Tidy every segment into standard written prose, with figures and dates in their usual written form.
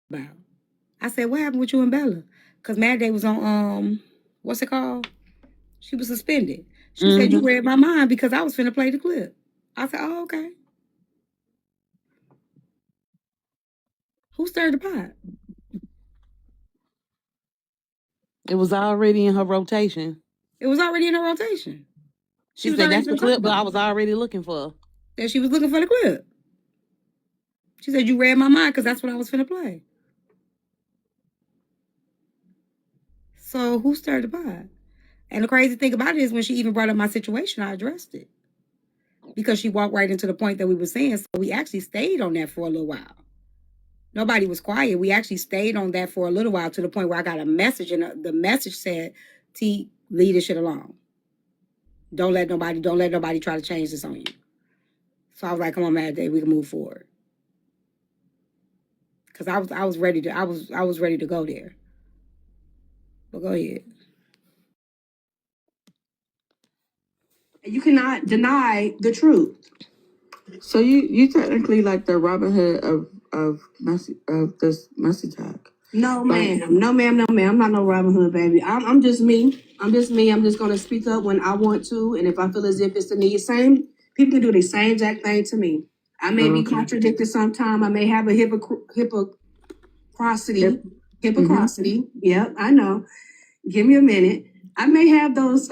about. I said, what happened with you and Bella? Because Mad Day was on, what's it called? She was suspended. She said, you read my mind because I was finna play the clip. I said, oh, okay. Who stirred the pot? It was already in her rotation. It was already in her rotation. She said that's the clip that I was already looking for. That she was looking for the clip. She said, you read my mind because that's what I was finna play. So who stirred the pot? And the crazy thing about it is when she even brought up my situation, I addressed it. Because she walked right into the point that we were saying. So we actually stayed on that for a little while. Nobody was quiet. We actually stayed on that for a little while to the point where I got a message, and the message said, T, leave this shit alone. Don't let nobody try to change this on you. So I was like, come on, Mad Day, we can move forward. Because I was ready to go there. But go ahead. You cannot deny the truth. So you technically like the Robin Hood of this messy talk. No, ma'am. No, ma'am. No, ma'am. I'm not no Robin Hood, baby. I'm just me. I'm just me. I'm just going to speak up when I want to. And if I feel as if it's the need, people can do the same exact thing to me. I may be contradicted sometime. I may have a hypocrisy. Hypocrisy. Yep, I know. Give me a minute. I may have those.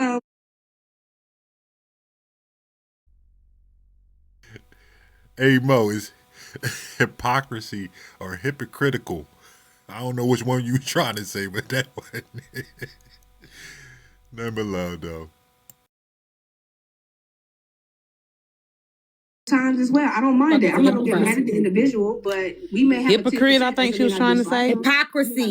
Hey, Mo, is hypocrisy or hypocritical? I don't know which one you trying to say, but that one. Number low, though. Times as well. I don't mind that. I'm not gonna get mad at the individual, but we may have hypocrite. I think she was trying to say hypocrisy.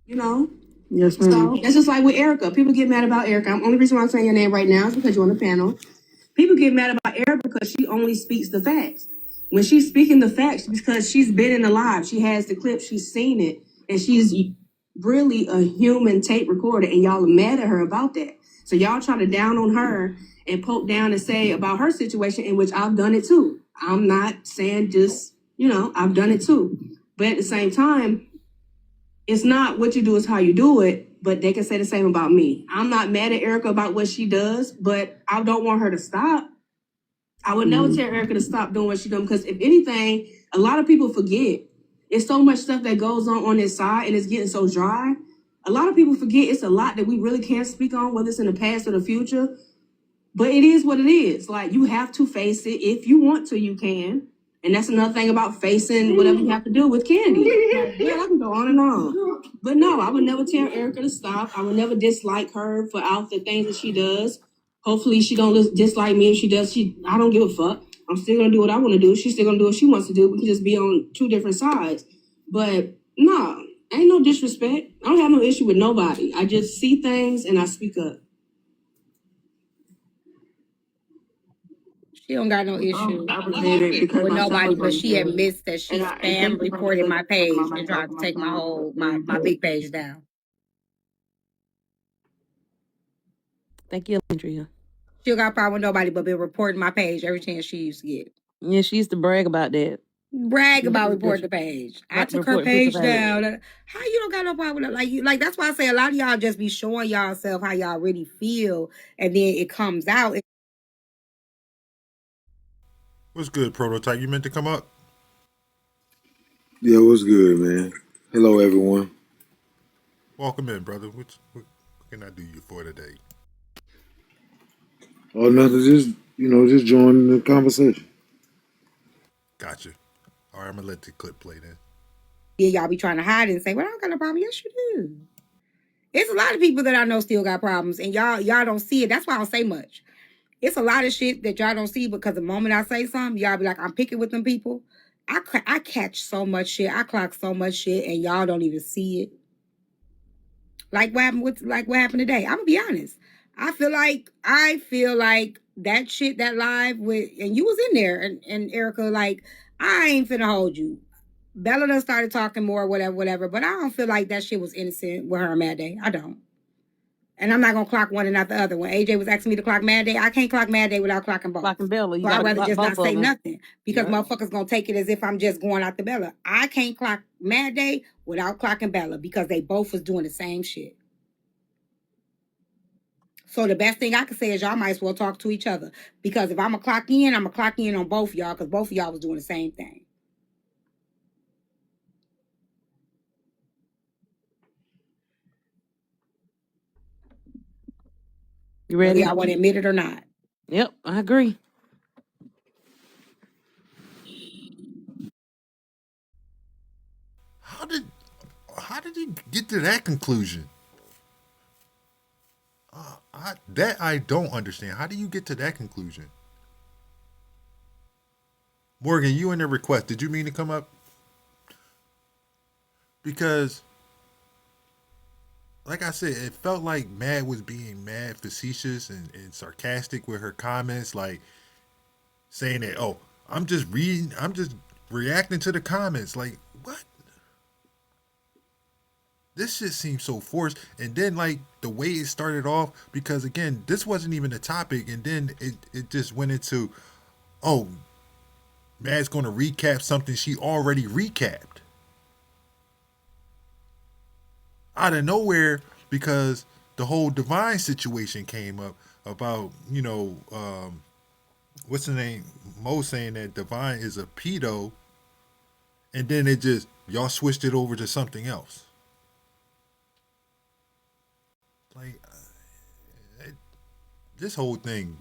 You know. Yes, ma'am. So that's just like with Erica. People get mad about Erica. The only reason why I'm saying your name right now is because you're on the panel. People get mad about Erica because she only speaks the facts. When she's speaking the facts, because she's been in the live, she has the clip, she's seen it, and she's really a human tape recorder, and y'all are mad at her about that. So y'all try to down on her and poke down and say about her situation, in which I've done it too. I'm not saying just, I've done it too. But at the same time, it's not what you do, is how you do it, but they can say the same about me. I'm not mad at Erica about what she does, but I don't want her to stop. I would never tell Erica to stop doing what she's doing, because if anything, a lot of people forget. It's so much stuff that goes on this side, and it's getting so dry. A lot of people forget it's a lot that we really can't speak on, whether it's in the past or the future. But it is what it is. Like, you have to face it. If you want to, you can. And that's another thing about facing whatever you have to do with Candy. Yeah, I can go on and on. But no, I would never tell Erica to stop. I would never dislike her for all the things that she does. Hopefully she don't dislike me. If she does, I don't give a fuck. I'm still gonna do what I want to do. She's still gonna do what she wants to do. We can just be on two different sides. But no, ain't no disrespect. I don't have no issue with nobody. I just see things and I speak up. She don't got no issue with nobody, but she admits that she spam reported my page and tried to take my big page down. Thank you, Andrea. She don't got a problem with nobody, but been reporting my page every chance she used to get. Yeah, she used to brag about that. Brag about reporting the page. I took her page down. How you don't got no problem with that? Like that's why I say a lot of y'all just be showing y'allself how y'all really feel, and then it comes out. What's good, Prototype? You meant to come up? Yeah, what's good, man? Hello, everyone. Welcome in, brother. What can I do you for today? Oh, nothing. Just join the conversation. Gotcha. All right, I'm gonna let the clip play then. Yeah, y'all be trying to hide it and say, "Well, I don't got no problem." Yes, you do. It's a lot of people that I know still got problems, and y'all don't see it. That's why I don't say much. It's a lot of shit that y'all don't see, because the moment I say something, y'all be like, I'm picking with them people. I catch so much shit. I clock so much shit, and y'all don't even see it. Like what happened today. I'm gonna be honest. I feel like that shit, that live with, and you was in there, and Erica, like, I ain't finna hold you. Bella done started talking more, whatever, but I don't feel like that shit was innocent with her and Mad Day. I don't. And I'm not gonna clock one and not the other. When AJ was asking me to clock Mad Day, I can't clock Mad Day without clocking both. Clocking Bella. You So I'd gotta rather clock just not both say of them. nothing because Yeah. motherfuckers gonna take it as if I'm just going out the Bella. I can't clock Mad Day without clocking Bella because they both was doing the same shit. So the best thing I can say is y'all might as well talk to each other because if I'm gonna clock in, I'm gonna clock in on both of y'all because both of y'all was doing the same thing. You Whether ready? y'all want to admit it or not. Yep, I agree. How did he get to that conclusion? I don't understand. How do you get to that conclusion? Morgan, you in the request. Did you mean to come up? Because, like I said, it felt like Mad was being mad facetious and sarcastic with her comments, like saying that, oh, I'm just reacting to the comments. Like, what? This shit seems so forced. And then, like, the way it started off, because again, this wasn't even a topic, and then it just went into, oh, Mad's going to recap something she already recapped out of nowhere because the whole Divine situation came up about, what's the name? Mo saying that Divine is a pedo, and then it just, y'all switched it over to something else. Like, this whole thing,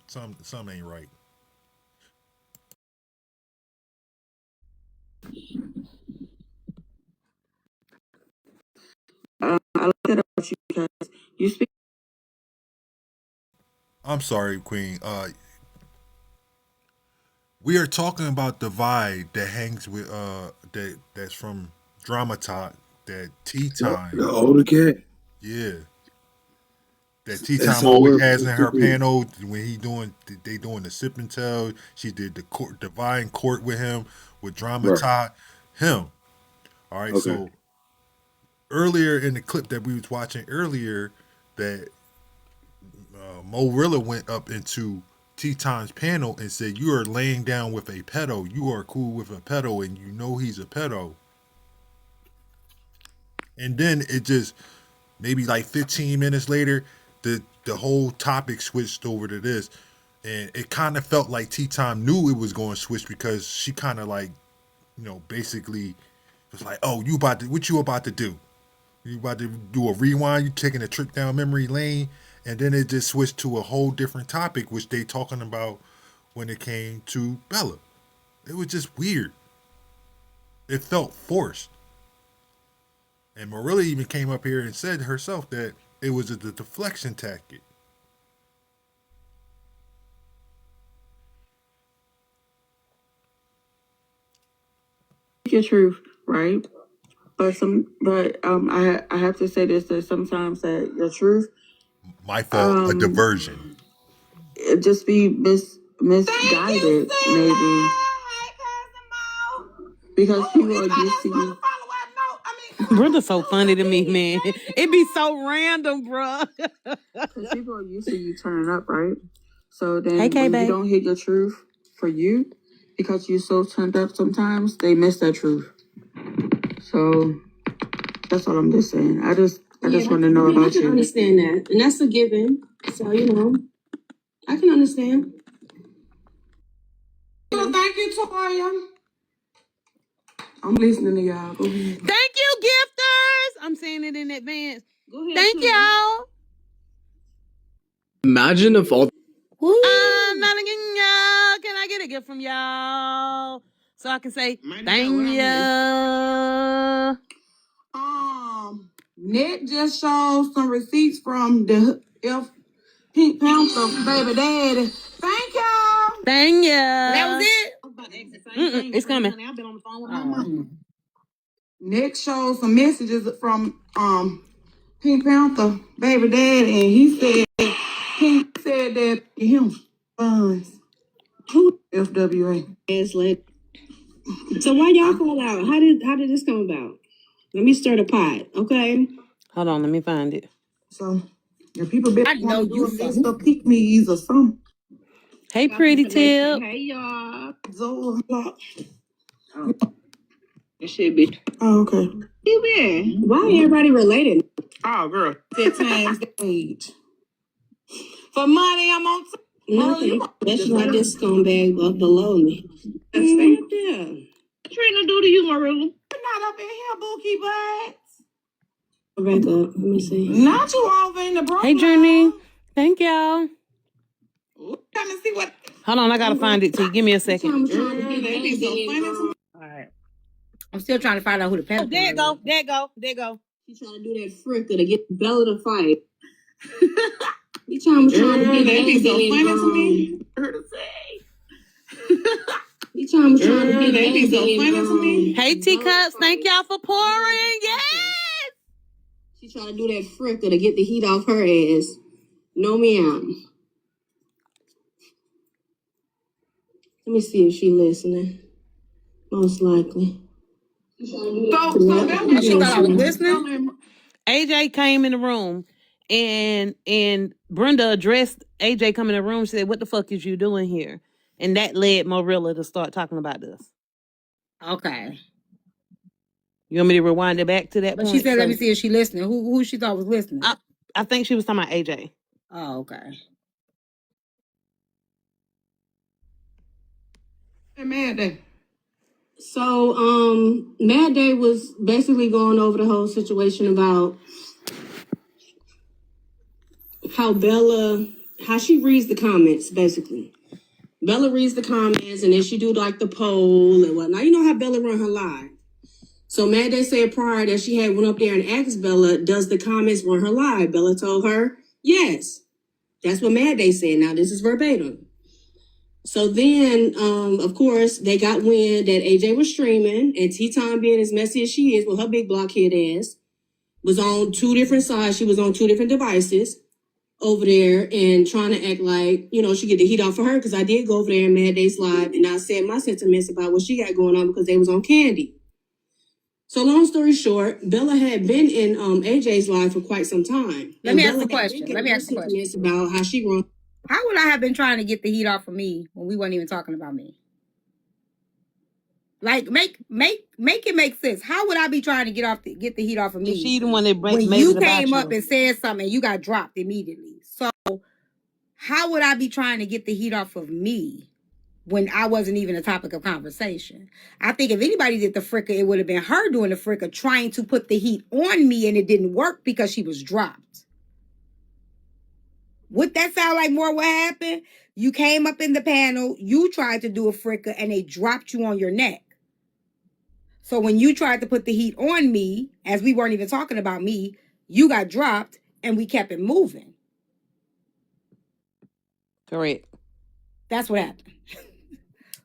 some ain't right. I like that about you because you speak. I'm sorry, Queen. We are talking about Divide that hangs with that's from Drama Talk, that TeaTyme. The older cat. Yeah. That That's TeaTyme so always weird. has in her panel when they doing the sip and tell. She did the court Divine Court with him with Drama Right. Talk. Him. All right. Okay. So earlier in the clip that we was watching earlier, that Moreala went up into TeaTyme's panel and said, "You are laying down with a pedo. You are cool with a pedo, and you know he's a pedo." And then it just maybe like 15 minutes later, the whole topic switched over to this, and it kind of felt like TeaTyme knew it was going to switch because she kind of like, basically was like, "Oh, what you about to do? You about to do a rewind? You taking a trip down memory lane?" And then it just switched to a whole different topic, which they talking about when it came to Bella. It was just weird. It felt forced. And Moreala even came up here and said herself that it was a deflection tactic. Your truth, right? I have to say this that sometimes that your truth My fault, a diversion. it just be misguided maybe because people are used to you. Brother's so funny to me, man. It be so random, bro. Because people are used to you turning up, right? So then Hey, when K-Bay. you don't hit your truth for you, because you're so turned up sometimes, they miss that truth. So that's all I'm just saying. I just want to know about you. I can understand that. And that's a given. So, I can understand. So thank you, Toya. I'm listening to y'all. Go ahead. Thank you, gifters. I'm saying it in advance. Go ahead. Thank y'all. Imagine if all I'm not again, y'all. Can I get a gift from y'all? So I can say thank you. Nick just showed some receipts from the Pink Panther baby daddy. Thank y'all. Thank you. That was it? It's coming. I've been on the phone with my mom. Nick showed some messages from Pink Panther baby daddy, and he said that him funds to FWA. So why y'all fall out? How did this come about? Let me stir the pot, okay? Hold on, let me find it. So, if people been I know want to do you a list fucking. of pick me's or something. Hey, pretty tip. Hey y'all. So, It should be. oh, okay. You been? Why everybody related? Oh, girl. 10 times the age. For money, I'm on. Nothing. That's why this scumbag up below me. That's right there. Trina do to you, Marilla. You're not up in here, bookie butts. Back up. Let me see. Not you over in the Brooklyn. Hey, Journey. Thank y'all. Trying to see what. Hold on, I gotta find it, T. Give me a second. That'd be so funny to me. All right. I'm still trying to find out who the Oh, pedal there it is. go. There it go. There it go. He trying to do that fricker to get Bella to fight. He trying to That'd get be so AJ funny to me. and her to say. He trying to get That'd be so AJ funny to me. Hey, Teacups. Thank y'all for pouring. Yes. She trying to do that fricker to get the heat off her ass. No meow. Let me see if she listening. Most likely. So Oh, she thought I was listening? AJ came in the room and Brenda addressed AJ coming in the room. She said, "What the fuck is you doing here?" And that led Moreala to start talking about this. Okay. You want me to rewind it back to that But point? she said, let me see if she listening. Who she thought was listening? I think she was talking about AJ. Oh, okay. Mad Day. So, Mad Day was basically going over the whole situation about how she reads the comments, basically. Bella reads the comments and then she do like the poll and whatnot. You know how Bella run her live. So Mad Day said prior that she had went up there and asked Bella, does the comments run her live? Bella told her, yes. That's what Mad Day said. Now this is verbatim. So then, of course, they got wind that AJ was streaming and TeaTyme, being as messy as she is with her big blockhead ass, was on two different sides. She was on two different devices over there and trying to act like, she get the heat off of her, because I did go over there in Mad Day's live and I said my sentiments about what she got going on because they was on Candy. So long story short, Bella had been in AJ's live for quite some time. Let me ask a question. About how she run. How would I have been trying to get the heat off of me when we weren't even talking about me? Like, make it make sense. How would I be trying to get the heat off of me? She the one that when made you it about came you. up and said something and you got dropped immediately. So how would I be trying to get the heat off of me when I wasn't even a topic of conversation? I think if anybody did the fricker, it would have been her doing the fricker, trying to put the heat on me, and it didn't work because she was dropped. Would that sound like more what happened? You came up in the panel, you tried to do a fricker, and they dropped you on your neck. So when you tried to put the heat on me, as we weren't even talking about me, you got dropped, and we kept it moving. Correct. That's what happened.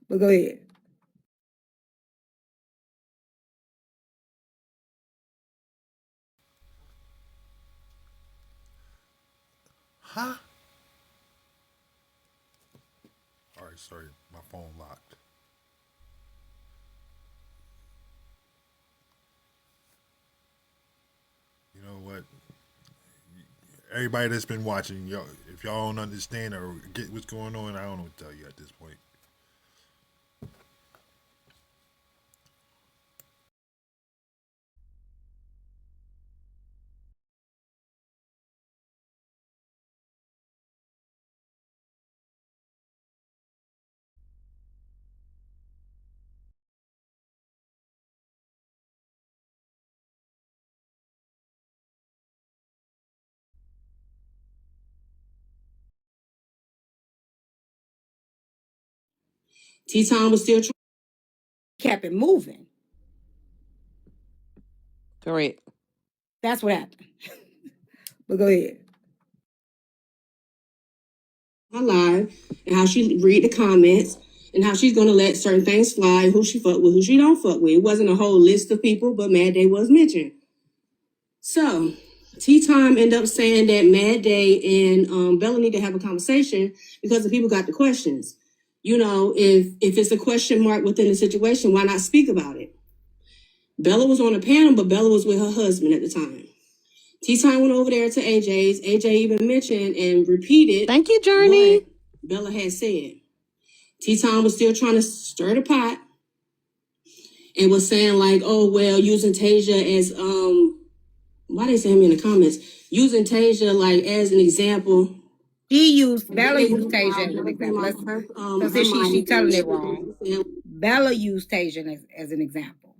But go ahead. Huh? All right, sorry, my phone locked. You know what? Everybody that's been watching, y'all, if y'all don't understand or get what's going on, I don't know what to tell you at this point. TeaTyme was still Kept it moving. Correct. That's what happened. But go ahead. her live and how she read the comments and how she's gonna let certain things fly, who she fuck with, who she don't fuck with. It wasn't a whole list of people, but Mad Day was mentioned. So TeaTyme ended up saying that Mad Day and Bella need to have a conversation because the people got the questions. If it's a question mark within the situation, why not speak about it? Bella was on a panel, but Bella was with her husband at the time. TeaTyme went over there to AJ's. AJ even mentioned and repeated. Thank you, Journey. What Bella had said. TeaTyme was still trying to stir the pot and was saying like, oh well, using Tasia as why they say me in the comments? Using Tasia like as an example. Bella used Tasia as an example. So since she telling it wrong. Bella used Tasia as an example.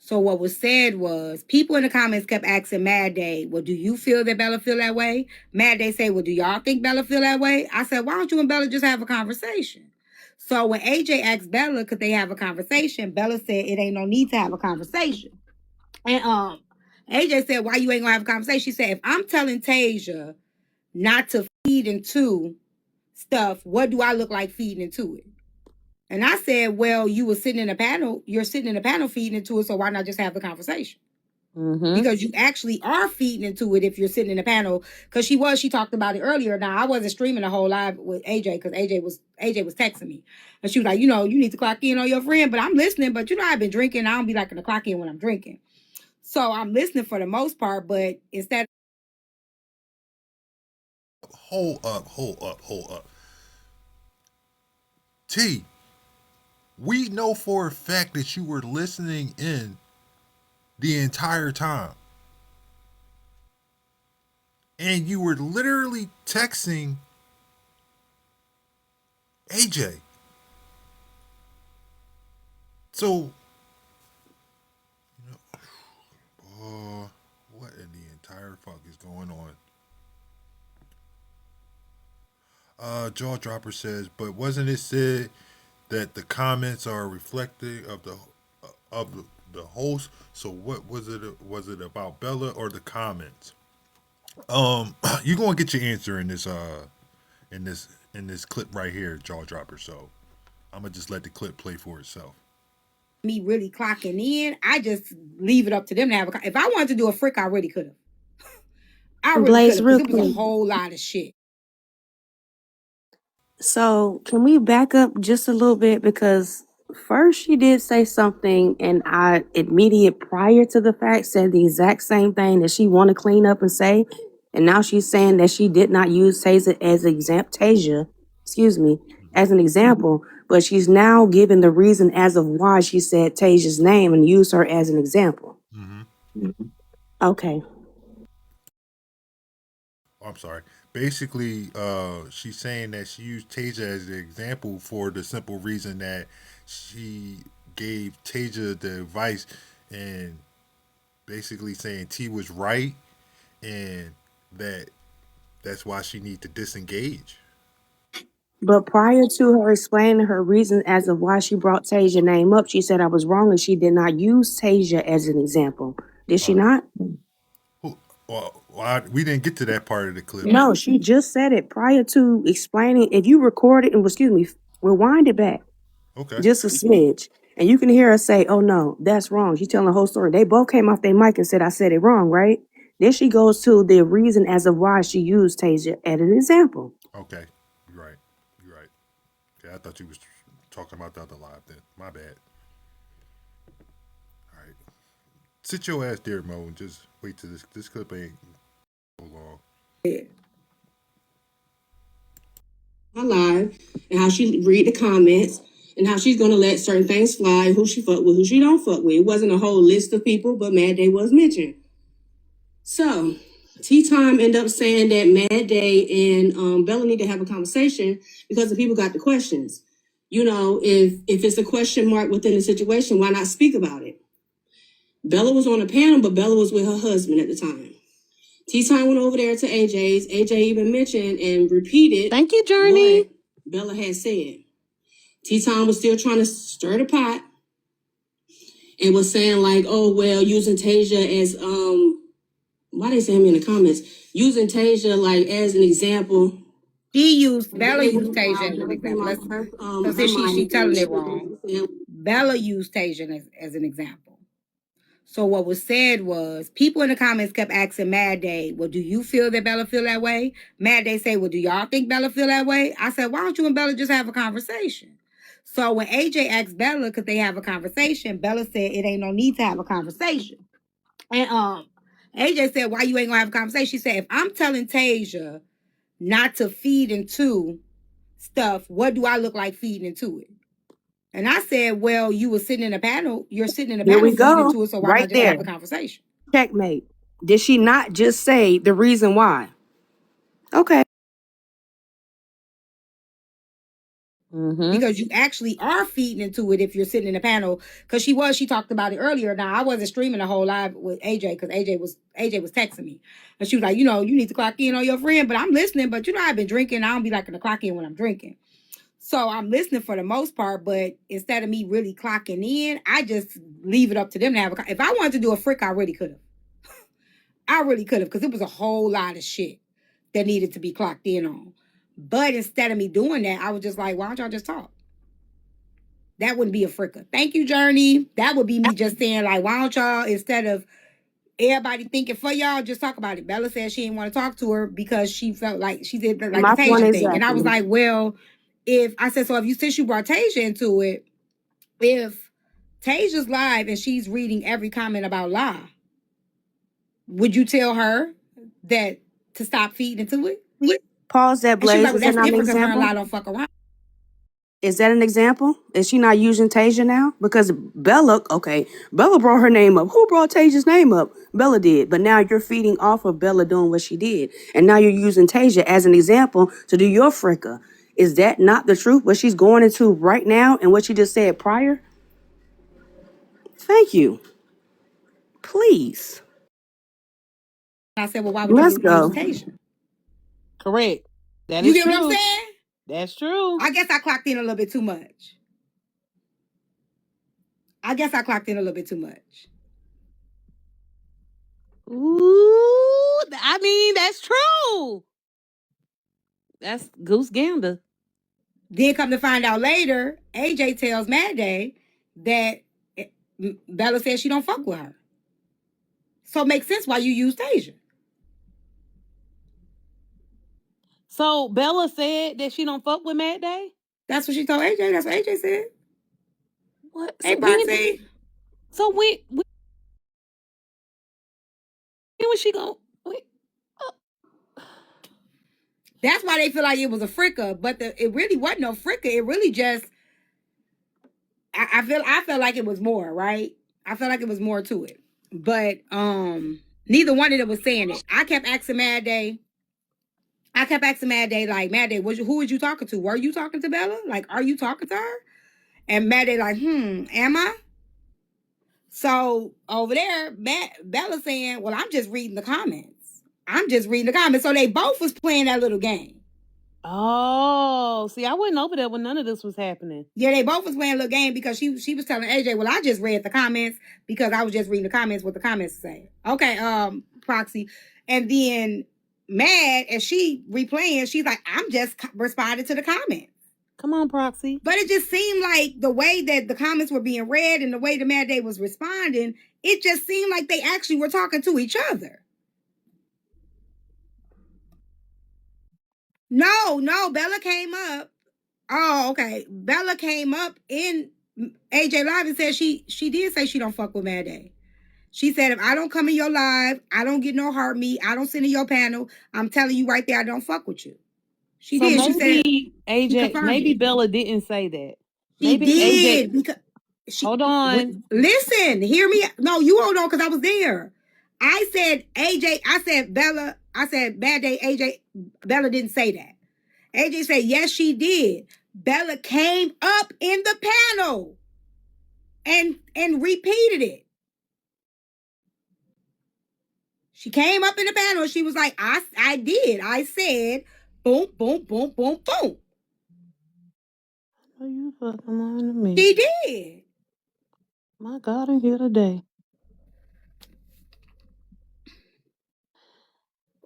So what was said was people in the comments kept asking Mad Day, well, do you feel that Bella feel that way? Mad Day say, well, do y'all think Bella feel that way? I said, why don't you and Bella just have a conversation? So when AJ asked Bella, could they have a conversation? Bella said it ain't no need to have a conversation. And AJ said, why you ain't gonna have a conversation? She said, if I'm telling Tasia not to feed into stuff, what do I look like feeding into it? And I said, well, you were sitting in a panel, you're sitting in a panel feeding into it, so why not just have the conversation? Mm-hmm. Because you actually are feeding into it if you're sitting in a panel. Because she talked about it earlier. Now, I wasn't streaming the whole live with AJ because AJ was texting me. And she was like, you need to clock in on your friend. But I'm listening. But I've been drinking. I don't be liking to clock in when I'm drinking. So I'm listening for the most part. But instead. Hold up. T, we know for a fact that you were listening in the entire time. And you were literally texting AJ. So, what in the entire fuck is going on? Jaw Dropper says, but wasn't it said that the comments are reflective of the host? So what was it? Was it about Bella or the comments? You're gonna get your answer in this clip right here, Jaw Dropper. So I'm gonna just let the clip play for itself. Me really clocking in, I just leave it up to them to have a. If I wanted to do a frick, I really could have. I really could have because it was a whole lot of shit. So can we back up just a little bit? Because first she did say something and I immediate prior to the fact said the exact same thing that she want to clean up and say. And now she's saying that she did not use Tasia as as an example, but she's now given the reason as of why she said Tasia's name and used her as an example. Mm-hmm. Okay. I'm sorry. Basically, she's saying that she used Tasia as an example for the simple reason that she gave Tasia the advice and basically saying T was right and that's why she need to disengage. But prior to her explaining her reason as of why she brought Tasia's name up, she said I was wrong and she did not use Tasia as an example. Did she not? Well, we didn't get to that part of the clip. No, she just said it prior to explaining. If you record it and rewind it back. Okay. Just a smidge. And you can hear her say, oh no, that's wrong. She's telling the whole story. They both came off their mic and said, I said it wrong, right? Then she goes to the reason as of why she used Tasia as an example. Okay. You're right. Okay, I thought you was talking about the other live then. My bad. All right. Sit your ass there, Mo, and just wait till this clip ain't so long. Yeah. Live and how she read the comments and how she's gonna let certain things fly, who she fuck with, who she don't fuck with. It wasn't a whole list of people, but Mad Day was mentioned. So TeaTyme ended up saying that Mad Day and Bella need to have a conversation because the people got the questions. If it's a question mark within the situation, why not speak about it? Bella was on a panel, but Bella was with her husband at the time. TeaTyme went over there to AJ's. AJ even mentioned and repeated. Thank you, Journey. What Bella had said. TeaTyme was still trying to stir the pot and was saying like, oh well, using Tasia as why they say me in the comments? Using Tasia like as an example. Bella used Tasia as an example. So since she telling it wrong. Bella used Tasia as an example. So what was said was people in the comments kept asking Mad Day, well, do you feel that Bella feel that way? Mad Day say, well, do y'all think Bella feel that way? I said, why don't you and Bella just have a conversation? So when AJ asked Bella, could they have a conversation? Bella said it ain't no need to have a conversation. And AJ said, why you ain't gonna have a conversation? She said, if I'm telling Tasia not to feed into stuff, what do I look like feeding into it? And I said, well, you were sitting in a panel. You're sitting in a Here panel we feeding go. into it. So why Right not just there. have a conversation? Checkmate. Did she not just say the reason why? Okay. Mm-hmm. Because you actually are feeding into it if you're sitting in a panel. Because she talked about it earlier. Now I wasn't streaming the whole live with AJ because AJ was texting me, and she was like, you know, you need to clock in on your friend. But I'm listening. But you know, I've been drinking. I don't be liking to clock in when I'm drinking. So I'm listening for the most part. But instead of me really clocking in, I just leave it up to them to have a. If I wanted to do a frick, I really could have. I really could have, because it was a whole lot of shit that needed to be clocked in on. But instead of me doing that, I was just like, why don't y'all just talk? That wouldn't be a fricker. Thank you, Journey. That would be me just saying, like, why don't y'all, instead of everybody thinking for y'all, just talk about it. Bella said she didn't want to talk to her because she felt like she did like My the point Tasia thing. And I was exactly. like, well, since you brought Tasia into it, if Tasia's live and she's reading every comment about La, would you tell her that to stop feeding into it? Pause that, And she was Blaze. like, well, Is that that's not an different because her and example? La don't fuck around. Is that an example? Is she not using Tasia now? Because Bella brought her name up. Who brought Tasia's name up? Bella did. But now you're feeding off of Bella doing what she did. And now you're using Tasia as an example to do your fricker. Is that not the truth? What she's going into right now and what she just said prior? Thank you. Please. I said, well, why would Let's you use go. Tasia? Correct. That You is get what I'm true. saying? That's true. I guess I clocked in a little bit too much. Ooh, I mean, that's true. That's Goose Gander. Then come to find out later, AJ tells Mad Day that Bella says she don't fuck with her. So it makes sense why you use Tasia. So Bella said that she don't fuck with Mad Day? That's what she told AJ. That's what AJ said. What? Hey, So when Proxy. was she going? That's why they feel like it was a fricker, but it really wasn't no fricker. It really just I felt like it was more, right? I felt like it was more to it. But neither one of them was saying it. I kept asking Mad Day, like, Mad Day, who was you talking to? Were you talking to Bella? Like, are you talking to her? And Mad Day like, am I? So over there, Bella saying, well, I'm just reading the comments. So they both was playing that little game. Oh, see, I wasn't over there when none of this was happening. Yeah, they both was playing a little game because she was telling AJ, well, I just read the comments because I was just reading the comments, what the comments say. Okay, Proxy. And then Mad, as she replaying, she's like, I'm just responding to the comments. Come on, Proxy. But it just seemed like the way that the comments were being read and the way the Mad Day was responding, it just seemed like they actually were talking to each other. No, Bella came up. Oh, okay. Bella came up in AJ Live and said she did say she don't fuck with Mad Day. She said, if I don't come in your live, I don't get no heart me, I don't sit in your panel, I'm telling you right there, I don't fuck with you. She So did. She said maybe AJ, maybe it. Bella didn't say that. She Maybe did AJ. because Hold on. listen, hear me. No, you hold on because I was there. I said AJ, I said Bella, I said Bad Day AJ. Bella didn't say that. AJ said, yes, she did. Bella came up in the panel and repeated it. She came up in the panel and she was like, I did. I said, boom, boom, boom, boom, boom. Are you fucking lying to me? She did. My God, I'm here today.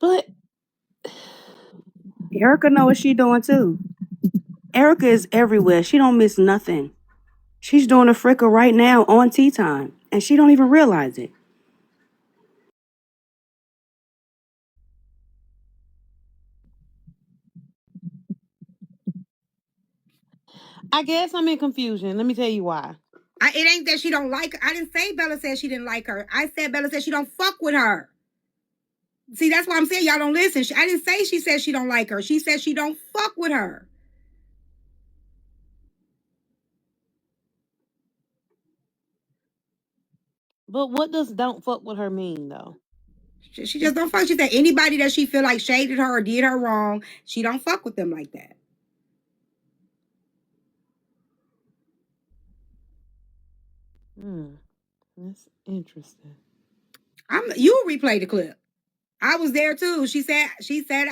But Erica know what she doing too. Erica is everywhere. She don't miss nothing. She's doing a fricker right now on TeaTyme, and she don't even realize it. I guess I'm in confusion. Let me tell you why. It ain't that she don't like her. I didn't say Bella said she didn't like her. I said Bella said she don't fuck with her. See, that's why I'm saying y'all don't listen. I didn't say she said she don't like her. She said she don't fuck with her. But what does "don't fuck with her" mean, though? She just don't fuck. She said anybody that she feel like shaded her or did her wrong, she don't fuck with them like that. That's interesting. You replay the clip. I was there too. She said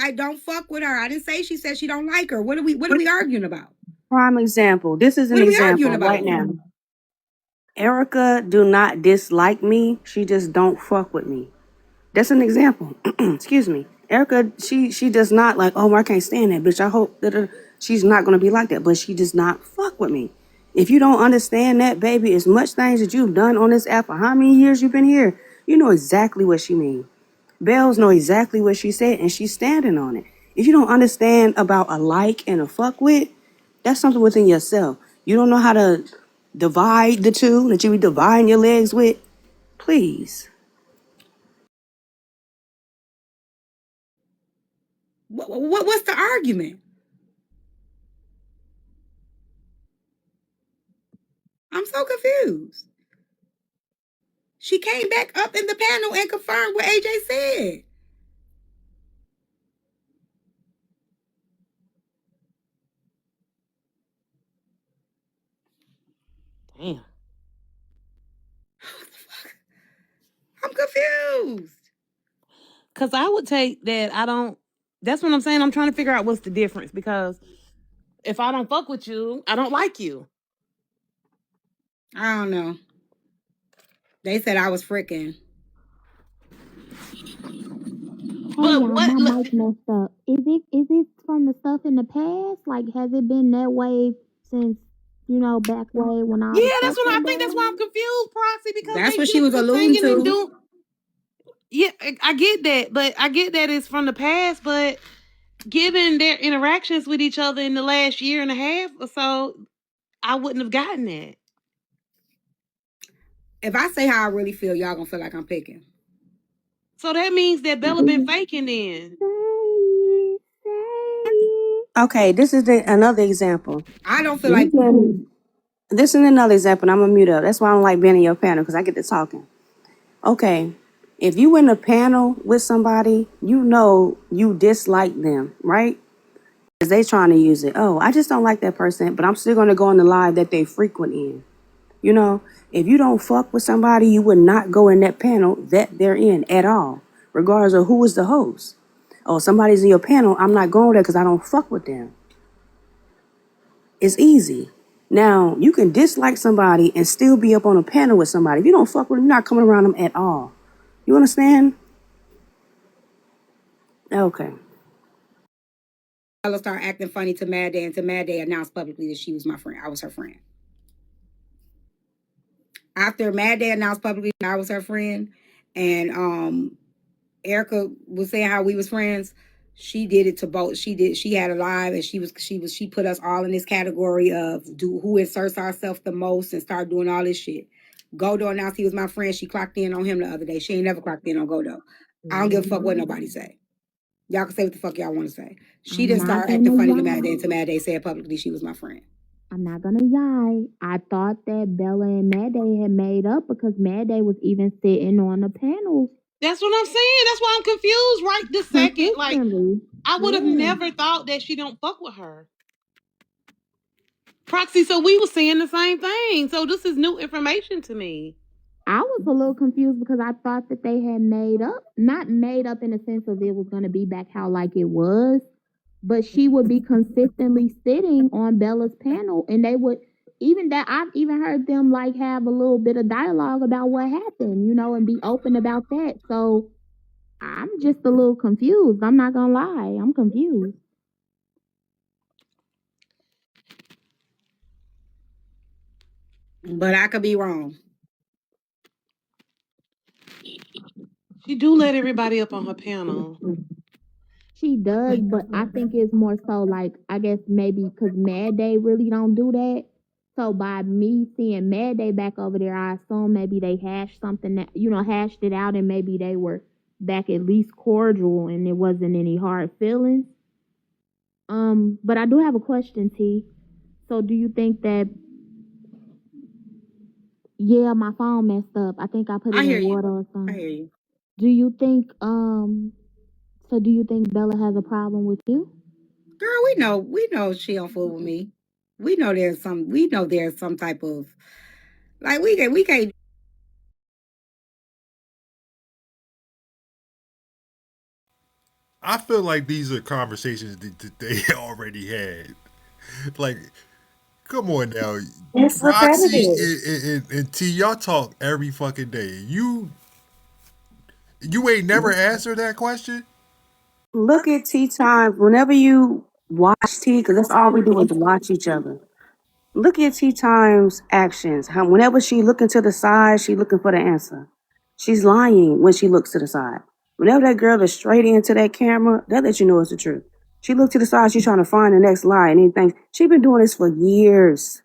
I don't fuck with her. I didn't say she said she don't like her. What are we arguing about? Prime example. This is an What are we arguing example about? right now. Erica do not dislike me. She just don't fuck with me. That's an example. Excuse me. Erica, she does not like, oh, I can't stand that bitch. I hope that she's not gonna be like that, but she does not fuck with me. If you don't understand that, baby, as much things that you've done on this app for how many years you've been here, you know exactly what she means. Bells know exactly what she said, and she's standing on it. If you don't understand about a like and a fuck with, that's something within yourself. You don't know how to divide the two that you be dividing your legs with. Please. What's the argument? I'm so confused. She came back up in the panel and confirmed what AJ said. Damn. I'm confused. Because I would take that I don't. That's what I'm saying. I'm trying to figure out what's the difference, because if I don't fuck with you, I don't like you. I don't know. They said I was freaking. But Y'all, what? my mic messed up. Is it from the stuff in the past? Like, has it been that way since back way when all Yeah, the that's stuff what I went think. That's why I'm down? confused, Proxy, because That's they what she keep was alluding continuing and to. do. Yeah, I get that, but I get that it's from the past. But given their interactions with each other in the last year and a half or so, I wouldn't have gotten that. If I say how I really feel, y'all gonna feel like I'm picking. So that means that Bella been faking then. Say it. Okay, this is another example. I don't feel like This is another example. And I'm gonna mute up. That's why I don't like being in your panel because I get to talking. Okay, if you in a panel with somebody, you know you dislike them, right? Because they trying to use it. Oh, I just don't like that person, but I'm still gonna go on the live that they frequent in. You know, if you don't fuck with somebody, you would not go in that panel that they're in at all, regardless of who is the host. Oh, somebody's in your panel, I'm not going there because I don't fuck with them. It's easy. Now, you can dislike somebody and still be up on a panel with somebody. If you don't fuck with them, you're not coming around them at all. You understand? Okay. Bella started acting funny to Mad Day, and to Mad Day announced publicly that she was my friend. I was her friend. After Mad Day announced publicly that I was her friend, and Erica was saying how we was friends, she did it to both. She had a live, and she put us all in this category of who inserts ourselves the most and start doing all this shit. Godo announced he was my friend. She clocked in on him the other day. She ain't never clocked in on Godo. I don't give a fuck what nobody say. Y'all can say what the fuck y'all want to say. She didn't start acting funny to Mad Day until Mad Day said publicly she was my friend. I'm not gonna lie. I thought that Bella and Mad Day had made up because Mad Day was even sitting on the panels. That's what I'm saying. That's why I'm confused right this second. Like, Consistently. I would have never thought that she don't fuck with her. Proxy, so we were saying the same thing. So this is new information to me. I was a little confused because I thought that they had made up, not made up in the sense of it was going to be back how like it was, but she would be consistently sitting on Bella's panel, and they would even that I've even heard them like have a little bit of dialogue about what happened, and be open about that. So I'm just a little confused. I'm not gonna lie, I'm confused. But I could be wrong. She do let everybody up on her panel. She does, but I think it's more so like I guess maybe because Mad Day really don't do that. So by me seeing Mad Day back over there, I assume maybe they hashed something that hashed it out, and maybe they were back at least cordial and there wasn't any hard feelings. But I do have a question, T. So do you think that yeah, my phone messed up. I think I put it I hear in you. water or I something. hear you. Do you think so do you think Bella has a problem with you? Girl, we know she don't fool with me. We know there's some type of like we can't. I feel like these are conversations that they already had. Like, come on now, It's Roxy repetitive. and T, y'all talk every fucking day. You ain't never answered that question. Look at tea time. Whenever you watch tea, because that's all we do is watch each other. Look at tea time's actions. How whenever she looking to the side, she looking for the answer. She's lying when she looks to the side. Whenever that girl is straight into that camera, that lets you know it's the truth. She looked to the side, she's trying to find the next lie and anything. She's been doing this for years.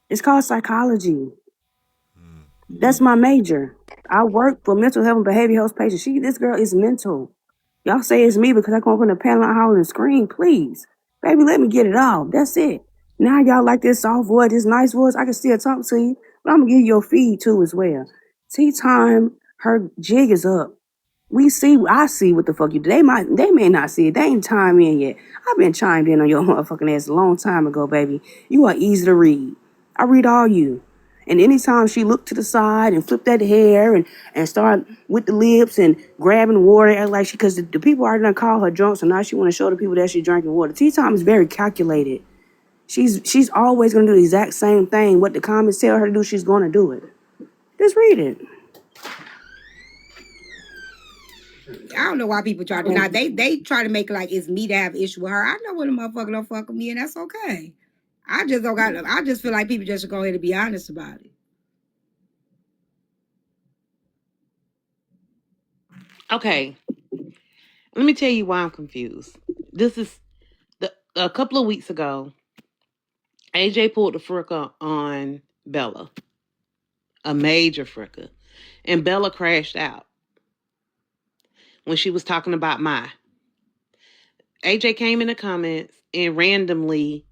It's called psychology. That's my major. I work for mental health and behavioral health patients. This girl is mental. Y'all say it's me because I come up in the panel hall and scream, please. Baby, let me get it off. That's it. Now y'all like this soft voice, this nice voice. I can still talk to you, but I'm gonna give you your feed too as well. Tea time, her jig is up. I see what the fuck you do. They may not see it. They ain't chimed in yet. I've been chimed in on your motherfucking ass a long time ago, baby. You are easy to read. I read all you. And anytime she looked to the side and flipped that hair and start with the lips and grabbing water, act like because the people are gonna call her drunk, so now she want to show the people that she's drinking water. Tea time is very calculated. She's always gonna do the exact same thing. What the comments tell her to do, she's gonna do it. Just read it. I don't know why people try to not. They try to make it like it's me to have issue with her. I know when a motherfucker don't fuck with me, and that's okay. I just don't got. I just feel like people just should go ahead and be honest about it. Okay, let me tell you why I'm confused. This is a couple of weeks ago. AJ pulled the fricker on Bella, a major fricker, and Bella crashed out when she was talking about Mai. AJ came in the comments and randomly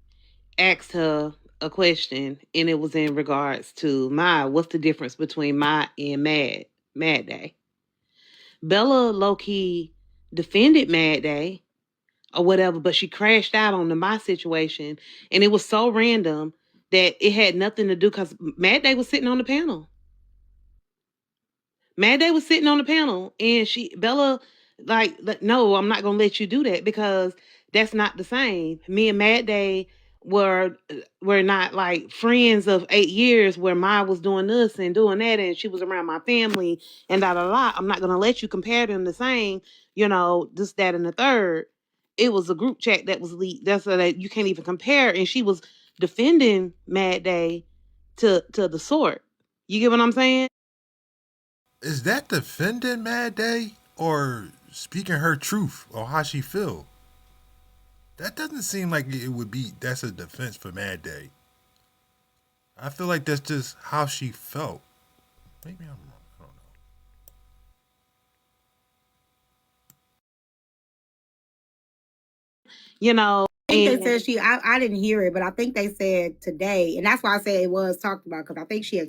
asked her a question, and it was in regards to Mai. What's the difference between Mai and Mad Day? Bella low key defended Mad Day or whatever, but she crashed out on the Mai situation, and it was so random that it had nothing to do because Mad Day was sitting on the panel. Mad Day was sitting on the panel, and Bella, like, no, I'm not gonna let you do that because that's not the same. Me and Mad Day were not like friends of 8 years where Mai was doing this and doing that, and she was around my family and da da da. I'm not gonna let you compare them the same, this, that, and the third. It was a group chat that was leaked. That's so that you can't even compare. And she was defending Mad Day to the sort. You get what I'm saying? Is that defending Mad Day or speaking her truth or how she feel? That doesn't seem like it would be. That's a defense for Mad Day. I feel like that's just how she felt. Maybe I'm wrong. I don't know. I think they said she. I didn't hear it, but I think they said today, and that's why I said it was talked about because I think she.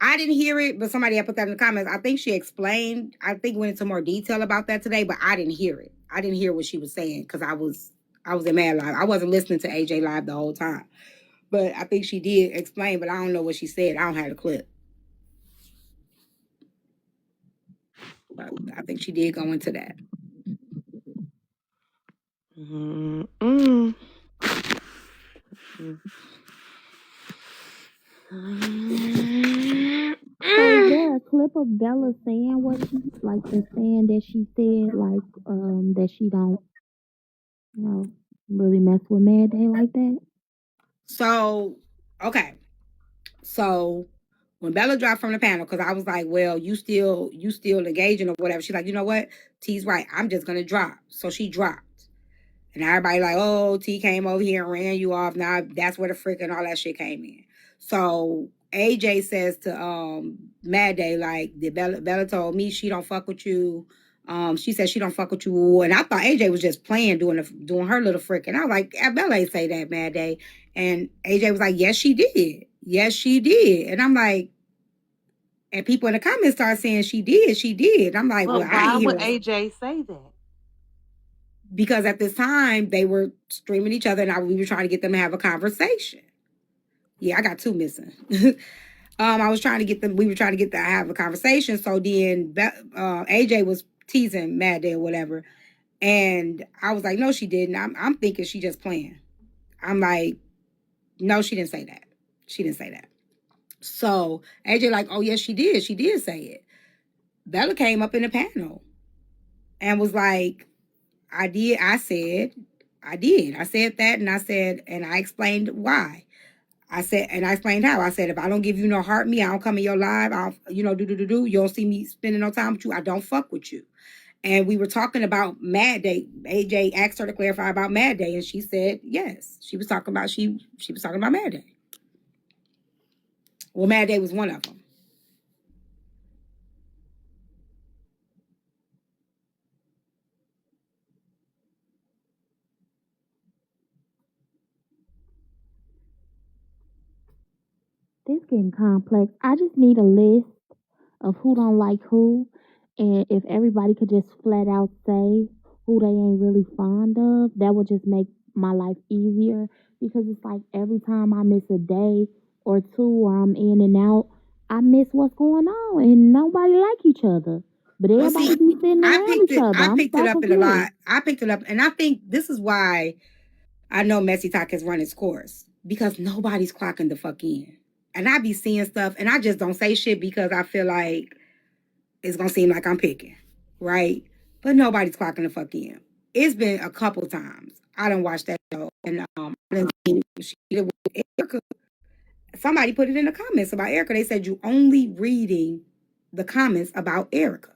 I didn't hear it, but somebody had put that in the comments. I think she explained. I think went into more detail about that today, but I didn't hear it. I didn't hear what she was saying because I was in Mad Live. I wasn't listening to AJ Live the whole time, but I think she did explain. But I don't know what she said. I don't have the clip. But I think she did go into that. Mm-mm. So is there a clip of Bella saying what she like the saying that she said like that she don't really mess with Mad Day like that? So okay, so when Bella dropped from the panel, because I was like, well, you still engaging or whatever. She's like, you know what? T's right. I'm just gonna drop. So she dropped. And everybody like, oh, T came over here and ran you off. Now that's where the freaking all that shit came in. So AJ says to Mad Day, like, Bella told me she don't fuck with you. She said she don't fuck with you, and I thought AJ was just playing, doing her little frick, and I was like, Bella ain't say that, Mad Day, and AJ was like, yes she did, and I'm like, and people in the comments start saying she did. I'm like, well, But I why ain't would hear AJ say that? because at this time they were streaming each other, and we were trying to get them to have a conversation. Yeah, I got two missing. I was trying to get them. We were trying to get to have a conversation. So then AJ was teasing Mad Day or whatever, and I was like, no, she didn't. I'm thinking she just playing. I'm like, no, she didn't say that. She didn't say that. So AJ like, oh yes, she did. She did say it. Bella came up in the panel and was like, I did. I said, I did. I said that, and I explained why. I said, and I explained how. I said, if I don't give you no heart me, I don't come in your live, I'll, do. You don't see me spending no time with you. I don't fuck with you. And we were talking about Mad Day. AJ asked her to clarify about Mad Day, and she said yes. She was talking about she was talking about Mad Day. Well, Mad Day was one of them. This getting complex. I just need a list of who don't like who, and if everybody could just flat out say who they ain't really fond of, that would just make my life easier. Because it's like every time I miss a day or two, or I'm in and out, I miss what's going on, and nobody like each other. But Well, everybody see, be sitting around each other. I I'm picked it so up in a lot. confused. I picked it up, and I think this is why I know Messy Talk has run its course because nobody's clocking the fuck in. And I be seeing stuff, and I just don't say shit because I feel like it's gonna seem like I'm picking, right? But nobody's clocking the fuck in. It's been a couple times I don't watch that show, and Erica. Somebody put it in the comments about Erica. They said you only reading the comments about Erica.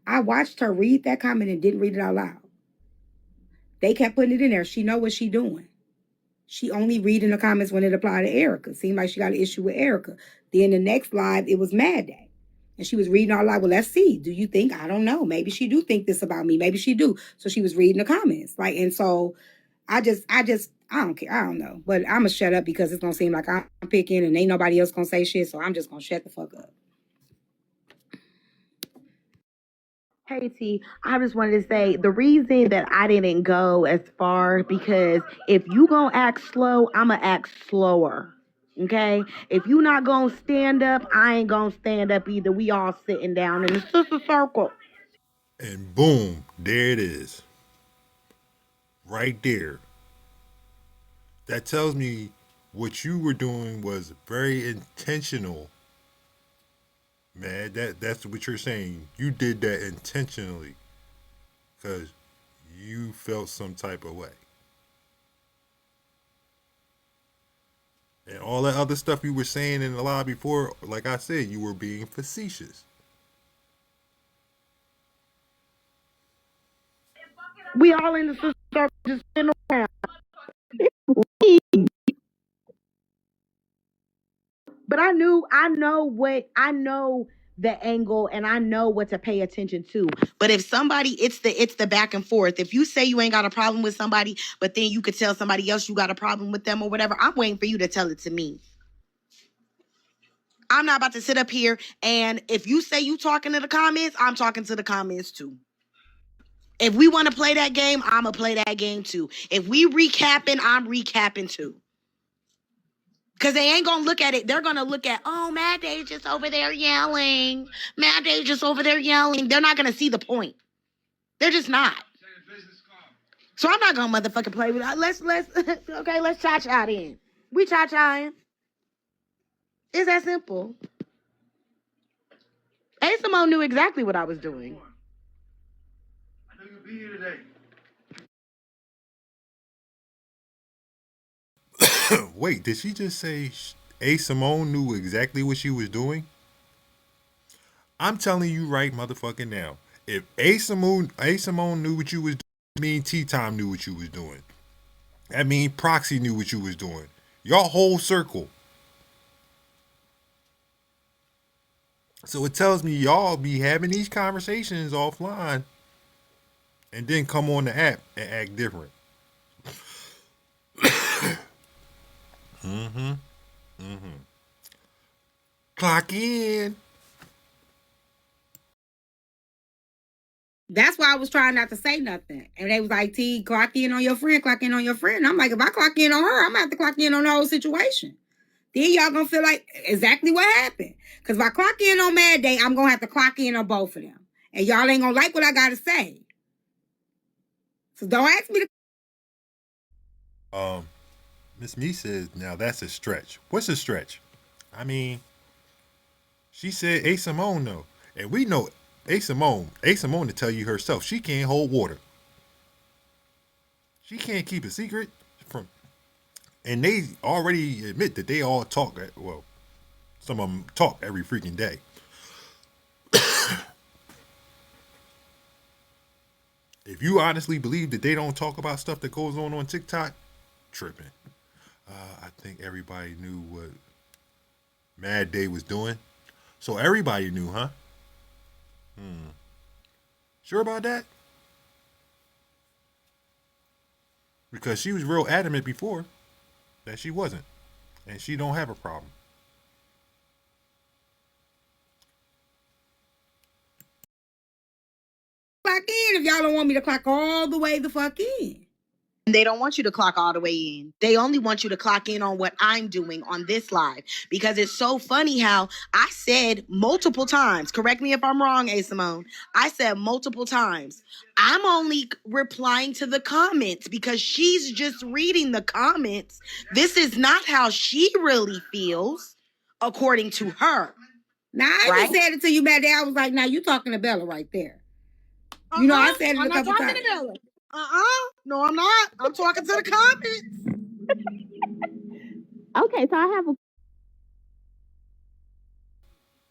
I watched her read that comment and didn't read it out loud. They kept putting it in there. She know what she doing. She only reading the comments when it applied to Erica. Seemed like she got an issue with Erica. Then the next live, it was Mad Day. And she was reading all live. Well, let's see. Do you think? I don't know. Maybe she do think this about me. Maybe she do. So she was reading the comments. Like, and so I don't care. I don't know. But I'm going to shut up because it's going to seem like I'm picking and ain't nobody else going to say shit. So I'm just going to shut the fuck up. Hey T, I just wanted to say the reason that I didn't go as far because if you gonna act slow, I'ma act slower. Okay? If you not gonna stand up, I ain't gonna stand up either. We all sitting down in the sister circle. And boom, there it is. Right there. That tells me what you were doing was very intentional, man. That's what you're saying. You did that intentionally because you felt some type of way. And all that other stuff you were saying in the live before, like I said, you were being facetious. We all in the sister circle just sitting around. But I know the angle and I know what to pay attention to. But if somebody, it's the back and forth. If you say you ain't got a problem with somebody, but then you could tell somebody else you got a problem with them or whatever, I'm waiting for you to tell it to me. I'm not about to sit up here and if you say you talking to the comments, I'm talking to the comments too. If we want to play that game, I'm gonna play that game too. If we recapping, I'm recapping too. Because they ain't going to look at it. They're going to look at, oh, Mad Day's just over there yelling. Mad Day's just over there yelling. They're not going to see the point. They're just not. So I'm not going to motherfucking play with it. Let's cha-cha then. We cha-chaing. It's that simple. A. Simone knew exactly what I was doing. I know you'll be here today. Wait, did she just say A. Simone knew exactly what she was doing? I'm telling you right motherfucking now. If A. Simone knew what you was doing, that mean TeaTyme knew what you was doing. That mean Proxy knew what you was doing. Your whole circle. So it tells me y'all be having these conversations offline and then come on the app and act different. Mm-hmm. Mm-hmm. Clock in. That's why I was trying not to say nothing. And they was like, T, clock in on your friend, clock in on your friend. And I'm like, if I clock in on her, I'm going to have to clock in on the whole situation. Then y'all going to feel like exactly what happened. Because if I clock in on Mad Day, I'm going to have to clock in on both of them. And y'all ain't going to like what I got to say. So don't ask me to. Miss Me says, now that's a stretch. What's a stretch? I mean, she said A Simone though. And we know A Simone to tell you herself, she can't hold water. She can't keep a secret from, and they already admit that they all talk. Well, some of them talk every freaking day. If you honestly believe that they don't talk about stuff that goes on TikTok, tripping. I think everybody knew what Mad Day was doing. So everybody knew, huh? Sure about that? Because she was real adamant before that she wasn't. And she don't have a problem. Clock in if y'all don't want me to clock all the way the fuck in. And they don't want you to clock all the way in. They only want you to clock in on what I'm doing on this live. Because it's so funny how I said multiple times, correct me if I'm wrong, A Simone. I said multiple times, I'm only replying to the comments because she's just reading the comments. This is not how she really feels, according to her. Now, I right? just said it to you Mad Day. I was like, now you talking to Bella right there. You know, I said it I'm a not couple talking times. to Bella. No, I'm not. I'm talking to the comments. Okay, so I have a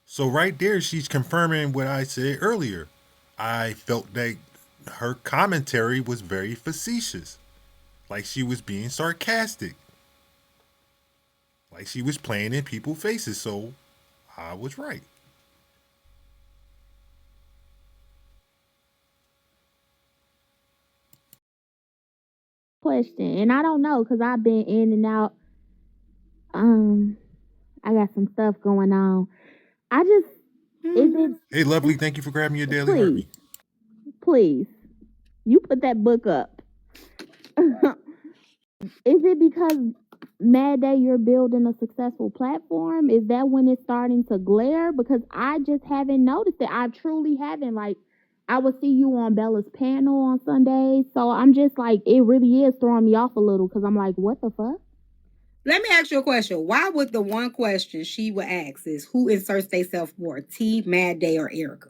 So right there, she's confirming what I said earlier. I felt that her commentary was very facetious. Like she was being sarcastic. Like she was playing in people's faces. So I was right. question, and I don't know because I've been in and out. I got some stuff going on. I just is it Hey, lovely, thank you for grabbing your daily please, heartbeat. please, you put that book up. Is it because Mad Day you're building a successful platform? Is that when it's starting to glare? Because I just haven't noticed it. I truly haven't. Like, I would see you on Bella's panel on Sundays. So I'm just like, it really is throwing me off a little because I'm like, what the fuck? Let me ask you a question. Why would the one question she would ask is who inserts themselves more, T, Mad Day, or Erica?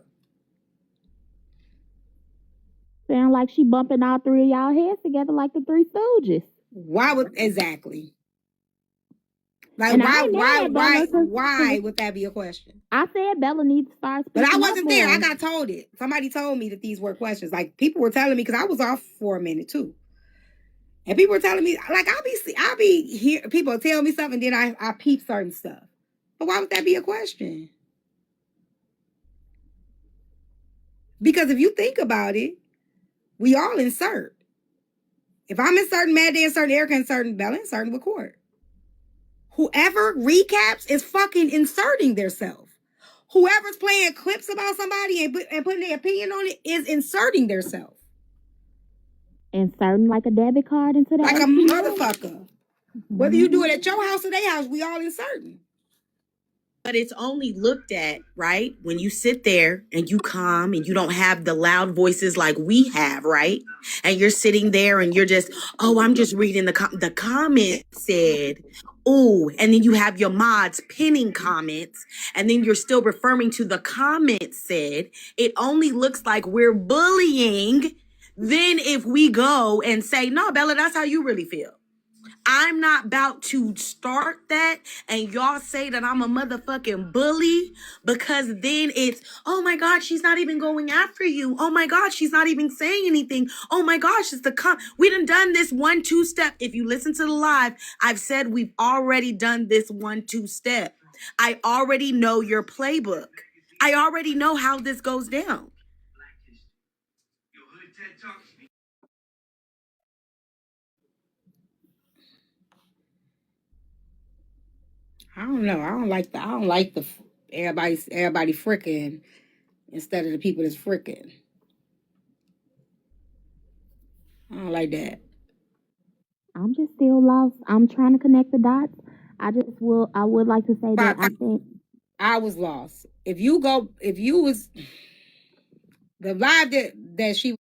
Sound like she bumping all three of y'all heads together like the Three Stooges. Why would exactly? Like And I ain't mad at Bella why would that be a question? I said Bella needs to start speaking But I up wasn't there. more. I got told it. Somebody told me that these were questions. Like people were telling me because I was off for a minute too. And people were telling me, like, I'll be here. People tell me something, then I peep certain stuff. But why would that be a question? Because if you think about it, we all insert. If I'm inserting Mad Day, inserting Erica, inserting Bella, inserting with Court. Whoever recaps is fucking inserting theirself. Whoever's playing clips about somebody and putting their opinion on it is inserting theirself. Inserting like a debit card into that. Like a motherfucker. Whether you do it at your house or their house, we all inserting. But it's only looked at, right? When you sit there and you calm and you don't have the loud voices like we have, right? And you're sitting there and you're just, oh, I'm just reading the comment said, oh, and then you have your mods pinning comments, and then you're still referring to the comment said. It only looks like we're bullying. Then if we go and say, no, Bella, that's how you really feel. I'm not about to start that and y'all say that I'm a motherfucking bully because then it's, oh my God, she's not even going after you. Oh my God, she's not even saying anything. Oh my gosh, it's we done this 1-2 step. If you listen to the live, I've said we've already done this 1-2 step. I already know your playbook. I already know how this goes down. I don't know. I don't like the everybody fricking instead of the people that's fricking. I don't like that. I'm just still lost. I'm trying to connect the dots. I would like to say that But I think I was lost. If you was the vibe that she,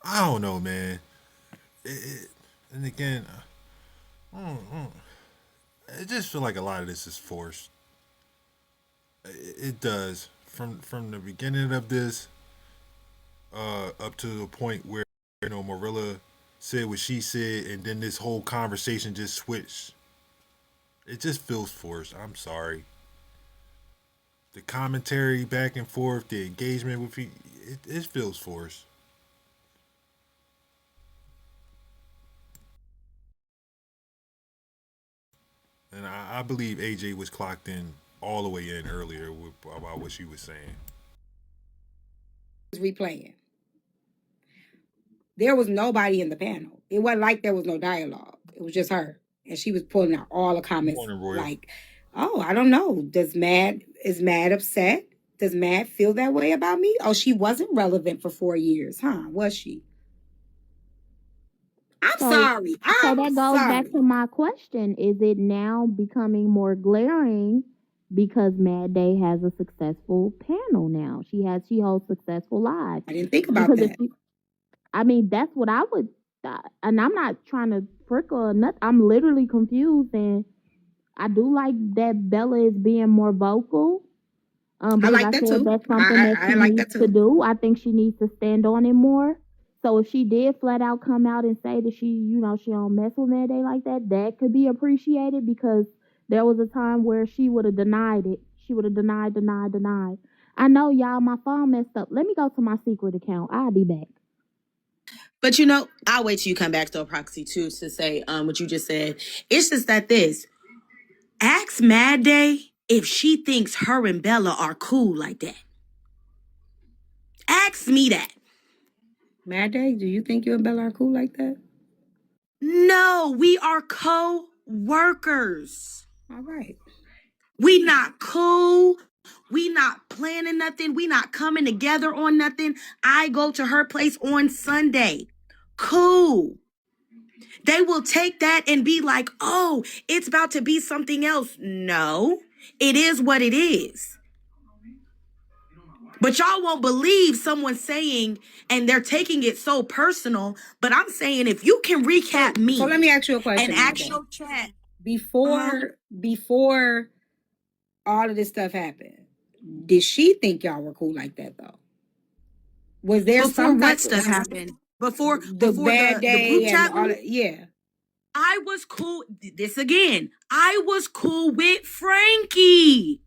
I don't know, man. And again, I just feel like a lot of this is forced. It does from the beginning of this up to the point where Marilla said what she said, and then this whole conversation just switched. It just feels forced. I'm sorry. The commentary back and forth, the engagement with it feels forced. And I believe AJ was clocked in all the way in earlier about what she was saying. was replaying, there was nobody in the panel. It wasn't like there was no dialogue. It was just her, and she was pulling out all the comments. Morning, Royal. Like, oh, I don't know. Is Mad upset? Does Mad feel that way about me? Oh, she wasn't relevant for 4 years, huh? Was she? I'm sorry. So that goes back to my question. Is it now becoming more glaring because Mad Day has a successful panel now? She holds successful lives. I didn't think about that. That's what I would, and I'm not trying to prick or nothing. I'm literally confused, and I do like that Bella is being more vocal. I like that too. That's something that she needs to do. I think she needs to stand on it more. So if she did flat out come out and say that she don't mess with Mad Day like that, that could be appreciated, because there was a time where she would have denied it. She would have denied. I know, y'all, my phone messed up. Let me go to my secret account. I'll be back. But I'll wait till you come back to a proxy too to say what you just said. It's just that ask Mad Day if she thinks her and Bella are cool like that. Ask me that. Mad Day, do you think you and Bella are cool like that? No, we are co-workers. All right. We not cool. We not planning nothing. We not coming together on nothing. I go to her place on Sunday. Cool. They will take that and be like, oh, it's about to be something else. No, it is what it is. But y'all won't believe someone saying, and they're taking it so personal. But I'm saying, if you can recap me. So let me ask you a question. An actual chat. Before all of this stuff happened, did she think y'all were cool like that though? Was there before what stuff happened? Before the Bad Day the group chat and all that? Yeah. I was cool. This again. I was cool with Frankie.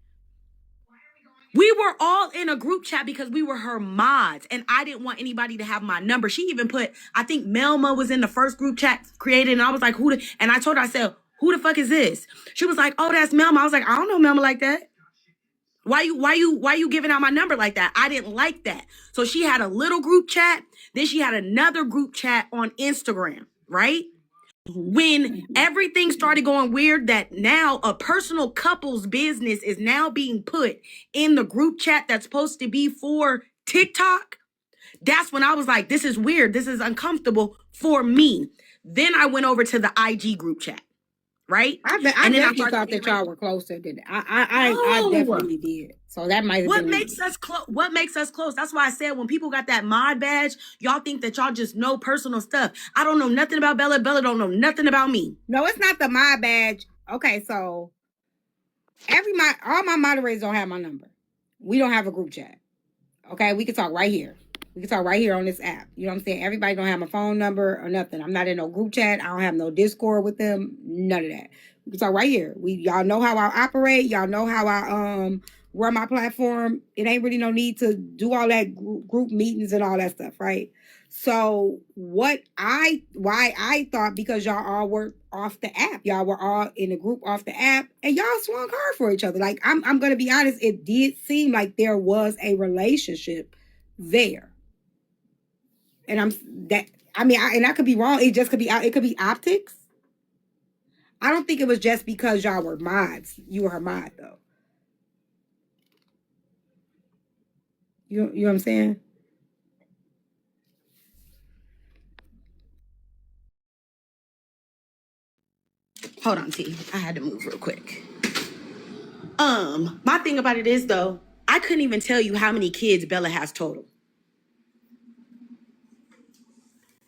We were all in a group chat because we were her mods, and I didn't want anybody to have my number. She even put, I think Melma was in the first group chat created, and I was like, and I told her, I said, who the fuck is this? She was like, oh, that's Melma. I was like, I don't know Melma like that. Why you giving out my number like that? I didn't like that. So she had a little group chat. Then she had another group chat on Instagram, right? When everything started going weird, that now a personal couple's business is now being put in the group chat that's supposed to be for TikTok, that's when I was like, this is weird. This is uncomfortable for me. Then I went over to the IG group chat, right? I definitely thought that y'all were closer than I definitely did. So that might have been what makes us close. That's why I said when people got that mod badge, y'all think that y'all just know personal stuff. I don't know nothing about Bella. Bella don't know nothing about me. No, it's not the mod badge. Okay, so all my moderators don't have my number. We don't have a group chat. Okay, we can talk right here. We can talk right here on this app. You know what I'm saying? Everybody don't have my phone number or nothing. I'm not in no group chat. I don't have no Discord with them. None of that. We can talk right here. Y'all know how I operate. Y'all know how I run my platform, it ain't really no need to do all that group meetings and all that stuff, right? So why I thought, because y'all all were off the app, y'all were all in a group off the app, and y'all swung hard for each other. Like I'm gonna be honest, it did seem like there was a relationship there, and I could be wrong. It just could be optics. I don't think it was just because y'all were mods. You were her mod though. You know what I'm saying? Hold on, T. I had to move real quick. My thing about it is though, I couldn't even tell you how many kids Bella has total.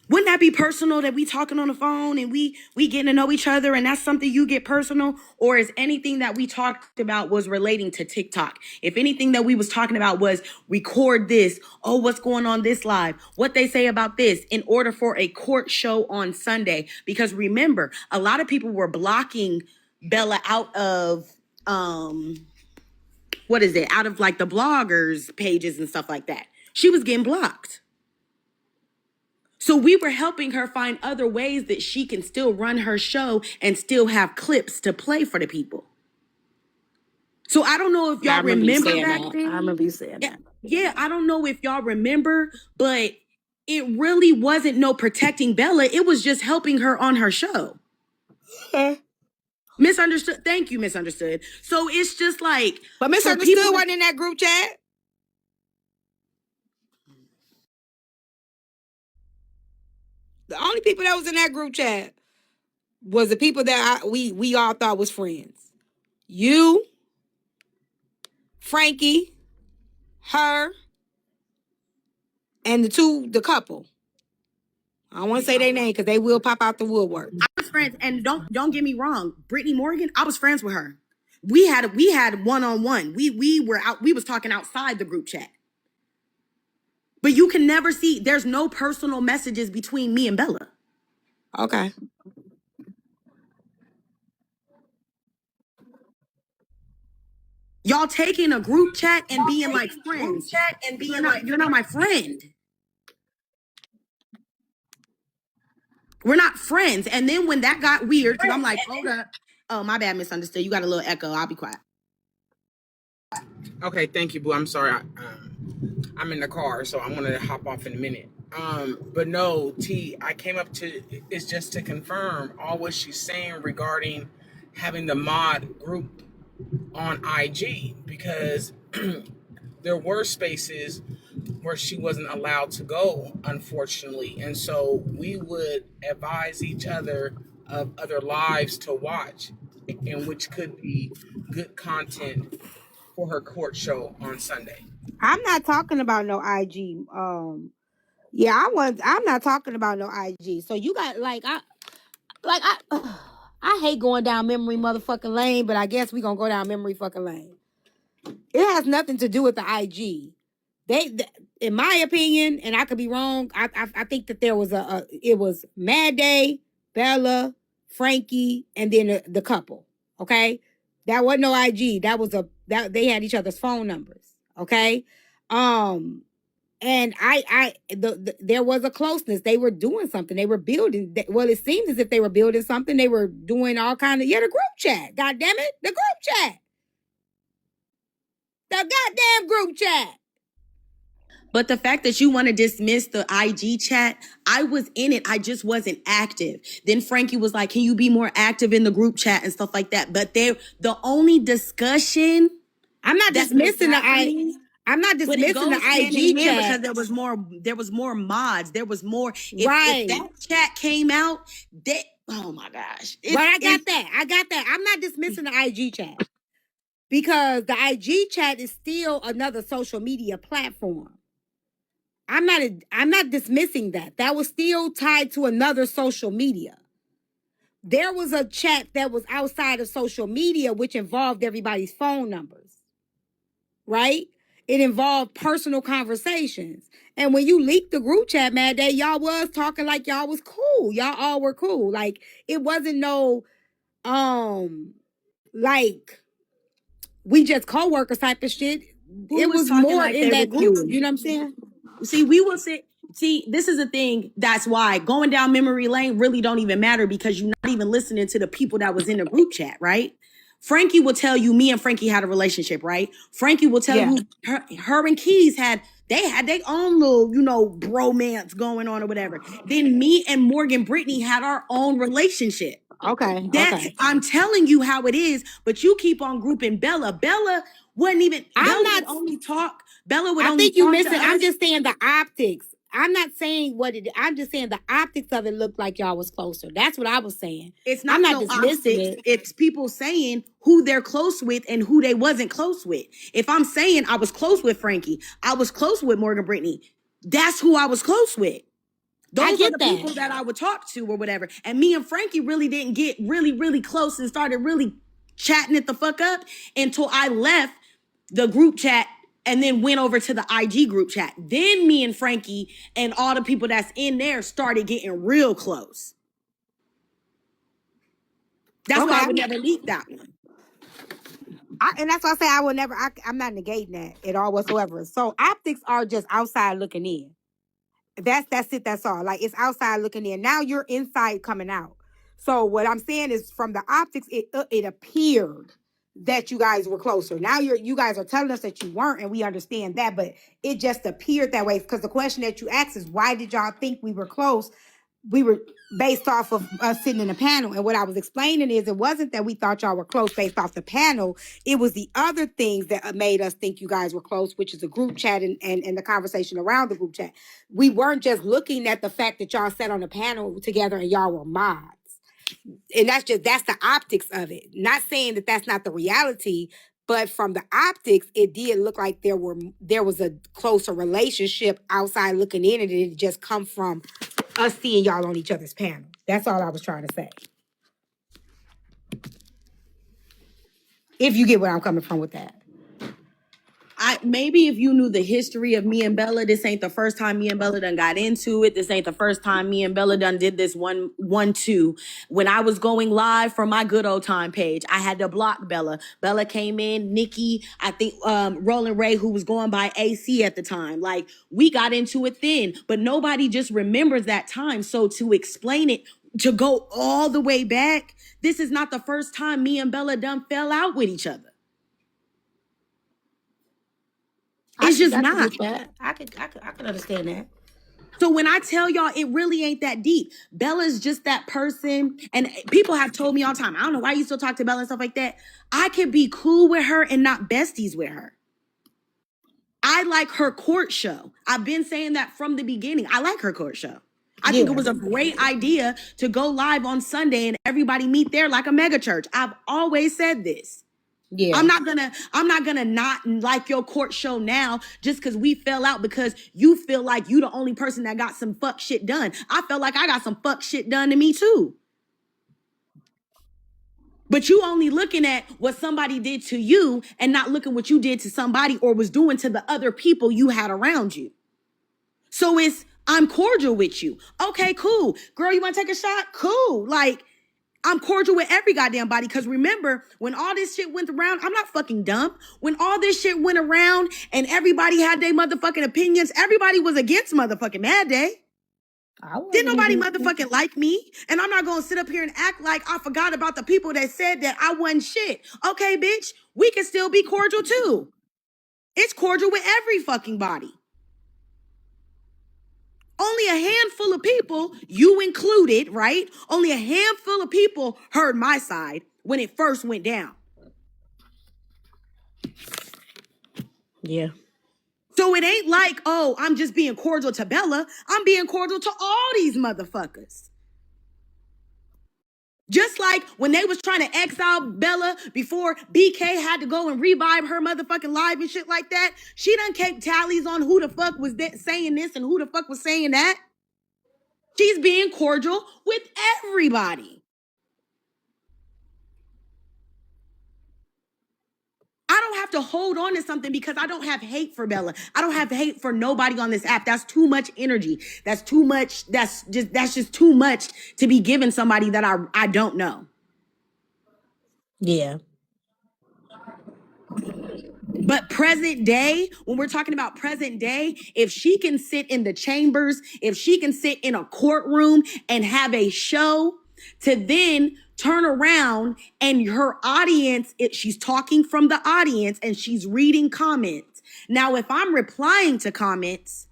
Wouldn't that be personal that we talking on the phone and we getting to know each other and that's something you get personal? Or is anything that we talked about was relating to TikTok? If anything that we was talking about was record this, oh, what's going on this live, what they say about this in order for a court show on Sunday. Because remember, a lot of people were blocking Bella out of out of like the bloggers pages and stuff like that. She was getting blocked. So we were helping her find other ways that she can still run her show and still have clips to play for the people. So I don't know if y'all remember back then. I remember you saying that. Yeah, I don't know if y'all remember, but it really wasn't no protecting Bella. It was just helping her on her show. Misunderstood. Thank you, Misunderstood. So it's just like, but Misunderstood wasn't in that group chat. The only people that was in that group chat was the people that we all thought was friends. You, Frankie, her, and the couple. I don't want to say their name because they will pop out the woodwork. I was friends, and don't get me wrong, Brittany Morgan, I was friends with her. We had one-on-one. We was talking outside the group chat. But you can never see, there's no personal messages between me and Bella. Okay. Y'all taking a group chat and being like friends. You're not my friend. We're not friends. And then when that got weird, because I'm like, hold up. Oh, my bad, Misunderstood. You got a little echo. I'll be quiet. Okay, thank you, Boo. I'm sorry. I'm in the car, so I'm gonna hop off in a minute. But no, T, I came up to is just to confirm all what she's saying regarding having the mod group on IG, because there were spaces where she wasn't allowed to go, unfortunately. And so we would advise each other of other lives to watch, and which could be good content for her court show on Sunday. I'm not talking about no IG. I'm not talking about no IG. So you got I hate going down memory motherfucking lane, but I guess we gonna go down memory fucking lane. It has nothing to do with the IG. They in my opinion, and I could be wrong, I think that there was it was Mad Day, Bella, Frankie, and then the couple. Okay, that wasn't no IG. That was that they had each other's phone numbers. Okay, and there was a closeness. They were doing something. They were building. Well, it seemed as if they were building something. They were doing all kind of the group chat. God damn it, the group chat, the goddamn group chat. But the fact that you want to dismiss the IG chat, I was in it. I just wasn't active. Then Frankie was like, can you be more active in the group chat and stuff like that? But the only discussion. I'm not dismissing I'm not dismissing the IG chat because there was more mods. There was more. If that chat came out, oh my gosh. I got that. I'm not dismissing the IG chat because the IG chat is still another social media platform. I'm not dismissing that. That was still tied to another social media. There was a chat that was outside of social media, which involved everybody's phone numbers, right? It involved personal conversations. And when you leaked the group chat, Mad Day, y'all was talking like y'all was cool. Y'all all were cool. Like, it wasn't no, like, we just co-workers type of shit. Who It was was talking more like in they were that group. cool? You know what I'm saying? See, we will say, see, this is the thing. That's why going down memory lane really don't even matter, because you're not even listening to the people that was in the group chat, right? Frankie will tell you, me and Frankie had a relationship, right? Frankie will tell Yeah. you, her and Keys had their own little, bromance going on or whatever. Then me and Morgan Brittany had our own relationship. Okay. That's Okay. I'm telling you how it is, but you keep on grouping Bella. Bella wouldn't even. I'm Bella not. would only talk. Bella would I only think you talk to missing. I'm us. just saying the optics. I'm not saying what it. I'm just saying the optics of it looked like y'all was closer. That's what I was saying. It's I'm not not no dismissing optics. it. It's people saying who they're close with and who they wasn't close with. If I'm saying I was close with Frankie, I was close with Morgan Brittany, that's who I was close with. I Those are get the that. people that I would talk to or whatever. And me and Frankie really didn't get really, really close and started really chatting it the fuck up until I left the group chat and then went over to the IG group chat. Then me and Frankie and all the people that's in there started getting real close. That's why I would never leak that one. And that's why I say I will never. I'm not negating that at all whatsoever. So optics are just outside looking in. That's it. That's all. Like, it's outside looking in. Now you're inside coming out. So what I'm saying is, from the optics, it appeared that you guys were closer. Now you guys are telling us that you weren't, and we understand that, but it just appeared that way, because the question that you asked is, why did y'all think we were close? We were based off of us sitting in a panel. And what I was explaining is, it wasn't that we thought y'all were close based off the panel. It was the other things that made us think you guys were close, which is the group chat and the conversation around the group chat. We weren't just looking at the fact that y'all sat on a panel together and y'all were mods. And that's the optics of it. Not saying that that's not the reality, but from the optics, it did look like there was a closer relationship outside looking in, and it just come from us seeing y'all on each other's panel. That's all I was trying to say. If you get where I'm coming from with that. Maybe if you knew the history of me and Bella, this ain't the first time me and Bella done got into it. This ain't the first time me and Bella done did this two. When I was going live from my good old time page, I had to block Bella. Bella came in, Nikki, I think Roland Ray, who was going by AC at the time. Like, we got into it then, but nobody just remembers that time. So to explain it, to go all the way back, this is not the first time me and Bella done fell out with each other. It's just not. I could understand that. So when I tell y'all, it really ain't that deep. Bella's just that person. And people have told me all the time, I don't know why you still talk to Bella and stuff like that. I could be cool with her and not besties with her. I like her court show. I've been saying that from the beginning. I like her court show. I think it was a great idea to go live on Sunday and everybody meet there like a mega church. I've always said this. Yeah. I'm not gonna not like your court show now just because we fell out, because you feel like you the only person that got some fuck shit done. I felt like I got some fuck shit done to me too. But you only looking at what somebody did to you and not looking what you did to somebody or was doing to the other people you had around you. So I'm cordial with you. Okay, cool. Girl, you want to take a shot? Cool. Like, I'm cordial with every goddamn body, because remember, when all this shit went around, I'm not fucking dumb. When all this shit went around and everybody had their motherfucking opinions, everybody was against motherfucking Mad Day. Didn't nobody motherfucking like me. And I'm not going to sit up here and act like I forgot about the people that said that I wasn't shit. Okay, bitch, we can still be cordial too. It's cordial with every fucking body. Only a handful of people, you included, right? Only a handful of people heard my side when it first went down. Yeah. So it ain't like, oh, I'm just being cordial to Bella. I'm being cordial to all these motherfuckers. Just like when they was trying to exile Bella before BK had to go and revive her motherfucking live and shit like that. She done kept tallies on who the fuck was saying this and who the fuck was saying that. She's being cordial with everybody. I don't have to hold on to something because I don't have hate for Bella. I don't have hate for nobody on this app. That's too much energy. That's too much. That's just too much to be giving somebody that I don't know. Yeah. But present day, when we're talking about present day, if she can sit in the chambers, if she can sit in a courtroom and have a show to then turn around and her audience, she's talking from the audience and she's reading comments. Now, if I'm replying to comments,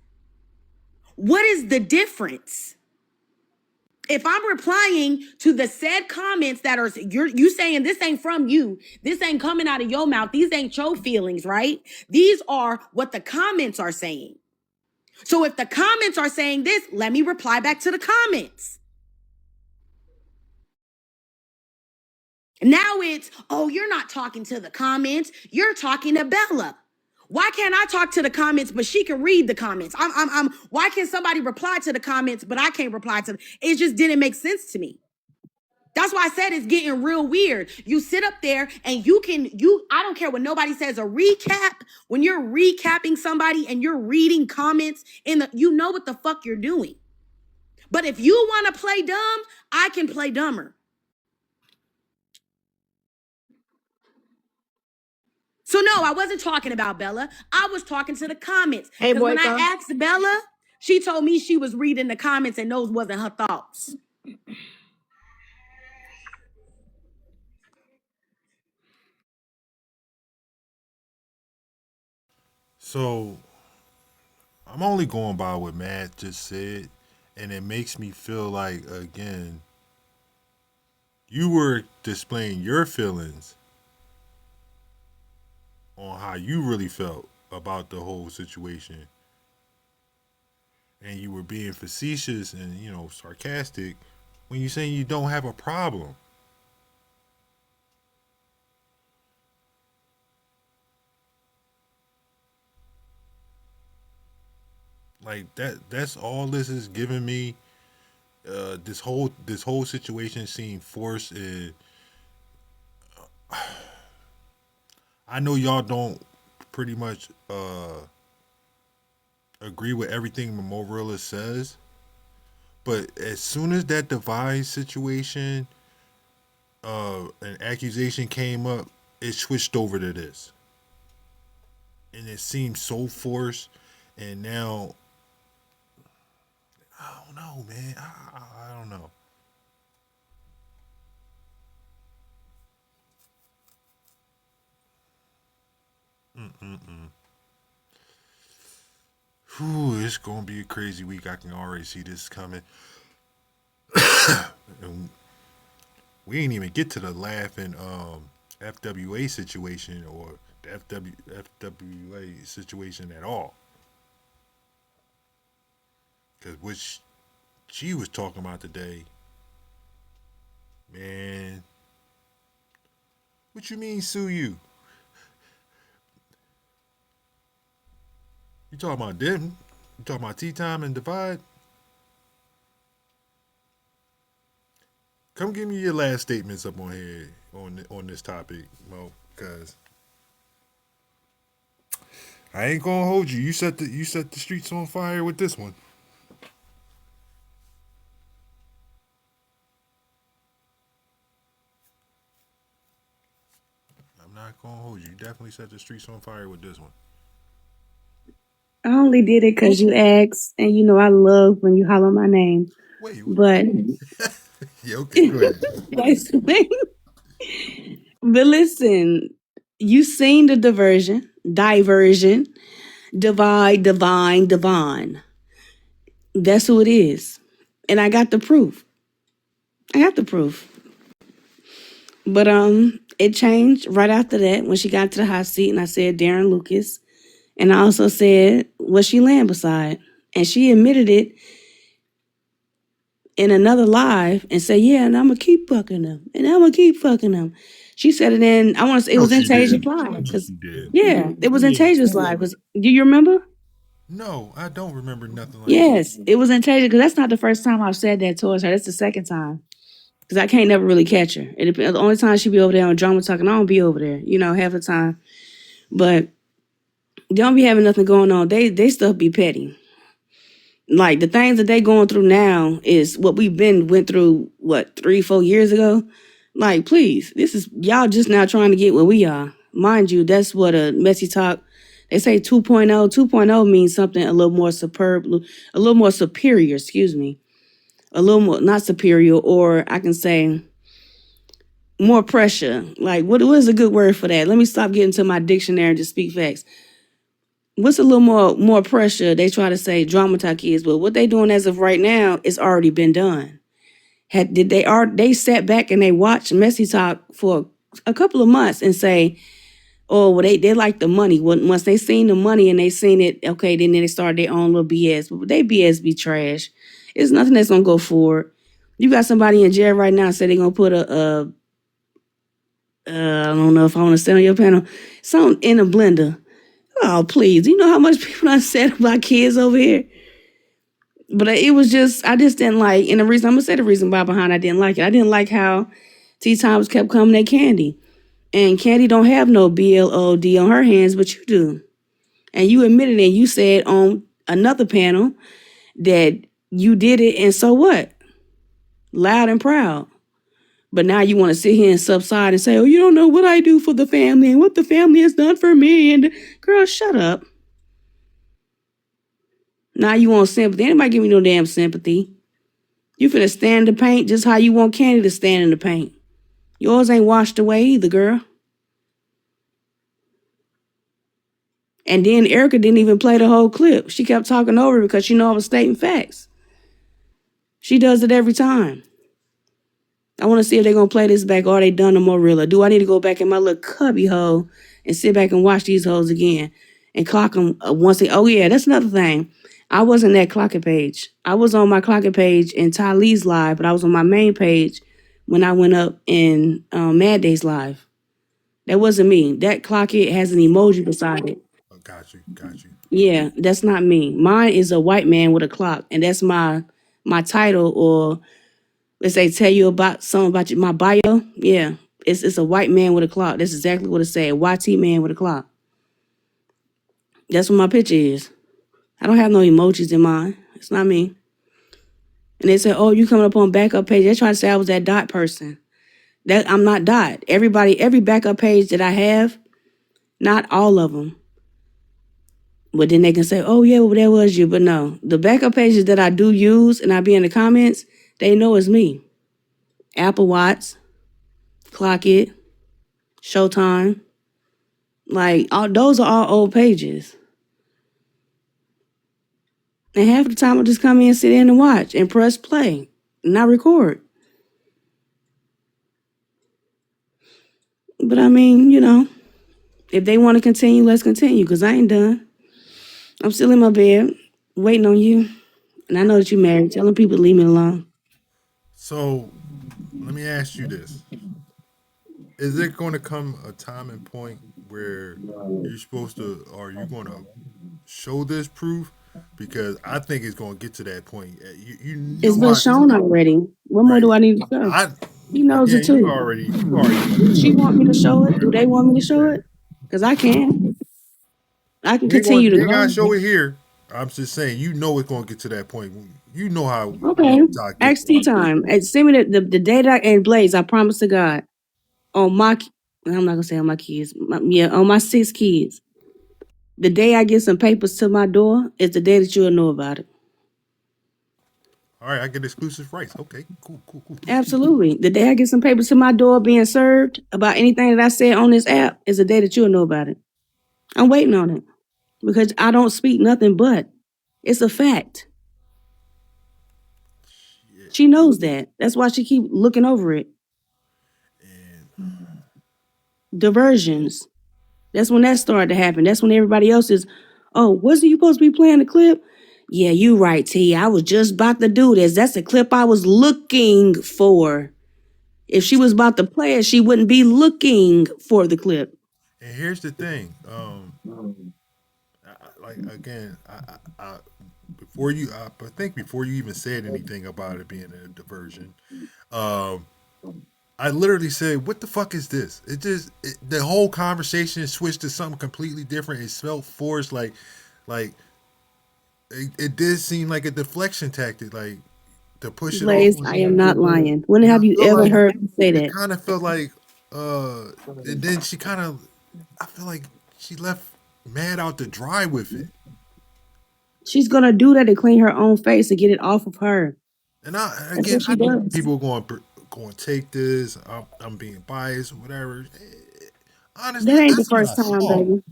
what is the difference? If I'm replying to the said comments that are you saying this ain't from you, this ain't coming out of your mouth, these ain't your feelings, right? These are what the comments are saying. So if the comments are saying this, let me reply back to the comments. Now it's, oh, you're not talking to the comments, you're talking to Bella. Why can't I talk to the comments, but she can read the comments? Why can't somebody reply to the comments, but I can't reply to them? It just didn't make sense to me. That's why I said it's getting real weird. You sit up there and I don't care what nobody says, a recap, when you're recapping somebody and you're reading comments you know what the fuck you're doing. But if you want to play dumb, I can play dumber. So no, I wasn't talking about Bella. I was talking to the comments. Hey, Because when I Boyka. asked Bella, she told me she was reading the comments and those wasn't her thoughts. So I'm only going by what Matt just said, and it makes me feel like, again, you were displaying your feelings on how you really felt about the whole situation. And you were being facetious and, sarcastic when you're saying you don't have a problem. Like that's all this is giving me. This whole situation seemed forced, and I know y'all don't pretty much agree with everything Moreala says, but as soon as that device situation, an accusation came up, it switched over to this, and it seemed so forced. And now, I don't know, man. I don't know. Mm-mm-mm. Whew, it's gonna be a crazy week. I can already see this coming. And we ain't even get to the laughing FWA situation or the FWA situation at all. Because what she was talking about today, man. What you mean sue you? You talking about them? You talking about TeaTyme and Divide? Come give me your last statements up on here on this topic, Mo, because I ain't gonna hold you. You set the streets on fire with this one. I'm not gonna hold you. You definitely set the streets on fire with this one. I only did it because you asked, and you know I love when you holler my name. Wait. But Yeah, okay, go ahead. but listen, you seen the diversion, divide, divine. That's who it is, and I got the proof. But it changed right after that when she got to the hot seat, and I said Darren Lucas, and I also said was she laying beside, and she admitted it in another live and said, yeah, and I'm gonna keep fucking them, and I'm gonna keep fucking them. She said it in, I want to say it was in Tasia's live. She did. Yeah, it was in Tasia's live. Do you remember? No, I don't remember nothing like Yes, it was in Tasia, because that's not the first time I've said that towards her. That's the second time. Because I can't never really catch her. It depends. The only time she be over there on drama talking, I don't be over there, half the time. But they don't be having nothing going on. They stuff be petty. Like the things that they going through now is what we've went through, 3-4 years ago. Like, please, this is y'all just now trying to get where we are. mind you, that's what a messy talk. They say 2.0. 2.0 means something a little more superb, a little more superior. Excuse me, a little more not superior, or I can say more pressure. Like what is a good word for that? Let me stop getting to my dictionary and just speak facts. What's a little more pressure? They try to say dramatize kids, but what they doing as of right now is already been done. They sat back and they watched Messy Talk for a couple of months and say, oh, well, they like the money. Once they seen the money and they seen it, okay, then they started their own little BS. But they BS be trash. It's nothing that's gonna go forward. You got somebody in jail right now say they're gonna put I don't know if I want to sit on your panel, something in a blender. Oh, please. You know how much people I said about kids over here? But I just didn't like, and I'm going to say the reason why behind I didn't like it. I didn't like how TeaTyme kept coming at Candy. And Candy don't have no BLOD on her hands, but you do. And you admitted and you said on another panel that you did it, and so what? Loud and proud. But now you want to sit here and subside and say, oh, you don't know what I do for the family and what the family has done for me. And girl, shut up. Now you want sympathy. Anybody give me no damn sympathy. You finna stand in the paint just how you want Candy to stand in the paint. Yours ain't washed away either, girl. And then Erica didn't even play the whole clip. She kept talking over it because she know I was stating facts. She does it every time. I want to see if they're going to play this back or they done the Moreala. Do I need to go back in my little cubby hole and sit back and watch these hoes again and clock them once they... Oh, yeah, that's another thing. I wasn't that clocket page. I was on my clocket page in Ty Lee's live, but I was on my main page when I went up in Mad Day's live. That wasn't me. That clocket has an emoji beside it. Oh, got you. Yeah, that's not me. Mine is a white man with a clock, and that's my title, or let's say tell you about something about my bio. Yeah, it's a white man with a clock. That's exactly what it said. YT man with a clock. That's what my picture is. I don't have no emojis in mine. It's not me. And they said, oh, you coming up on backup page. They try to say I was that dot person. That I'm not dot. Every backup page that I have, not all of them. But then they can say, oh, yeah, well, that was you. But no, the backup pages that I do use and I be in the comments, they know it's me. Apple Watts, Clock It, Showtime. Like, those are all old pages. And half the time I'll just come in, sit in and watch and press play and not record. But I mean, if they want to continue, let's continue, because I ain't done. I'm still in my bed, waiting on you. And I know that you're married. Telling people to leave me alone. So let me ask you this. Is there going to come a time and point where you're supposed to, are you going to show this proof? Because I think it's going to get to that point. You It's know been how, shown already. What more right? do I need to show? I He knows Yeah, it you too. already know Do she this. want me to show it? Do they want me to show it? Because I can. I can continue to You ain't gotta go. show it here. I'm just saying, you know it's gonna get to that point. You know how Okay. talk gets. Ask TeaTyme. And send me the data and Blaze. I promise to God. On my, I'm not gonna say on my kids. On my 6 kids. The day I get some papers to my door is the day that you'll know about it. All right, I get exclusive rights. Okay, cool. Absolutely. The day I get some papers to my door being served about anything that I said on this app is the day that you'll know about it. I'm waiting on it because I don't speak nothing but. It's a fact. Yeah. She knows that. That's why she keep looking over it. And Diversions. That's when that started to happen. That's when everybody else is, oh, wasn't you supposed to be playing the clip? Yeah, you right, T. I was just about to do this. That's the clip I was looking for. If she was about to play it, she wouldn't be looking for the clip. here's the thing. Like again, I think before you even said anything about it being a diversion, I literally said, "What the fuck is this?" The whole conversation switched to something completely different. It felt forced, like it did seem like a deflection tactic, like to push it off Blaze, on I you. am not lying. When And I have you feel ever like heard me say it that? kind of felt like, and then she kind of I feel like she left Mad out to dry with it. She's gonna do that to clean her own face and get it off of her. And That's what I she know does. people going to take this. I'm being biased or whatever. Honestly, That ain't that's the what first I time, saw. baby.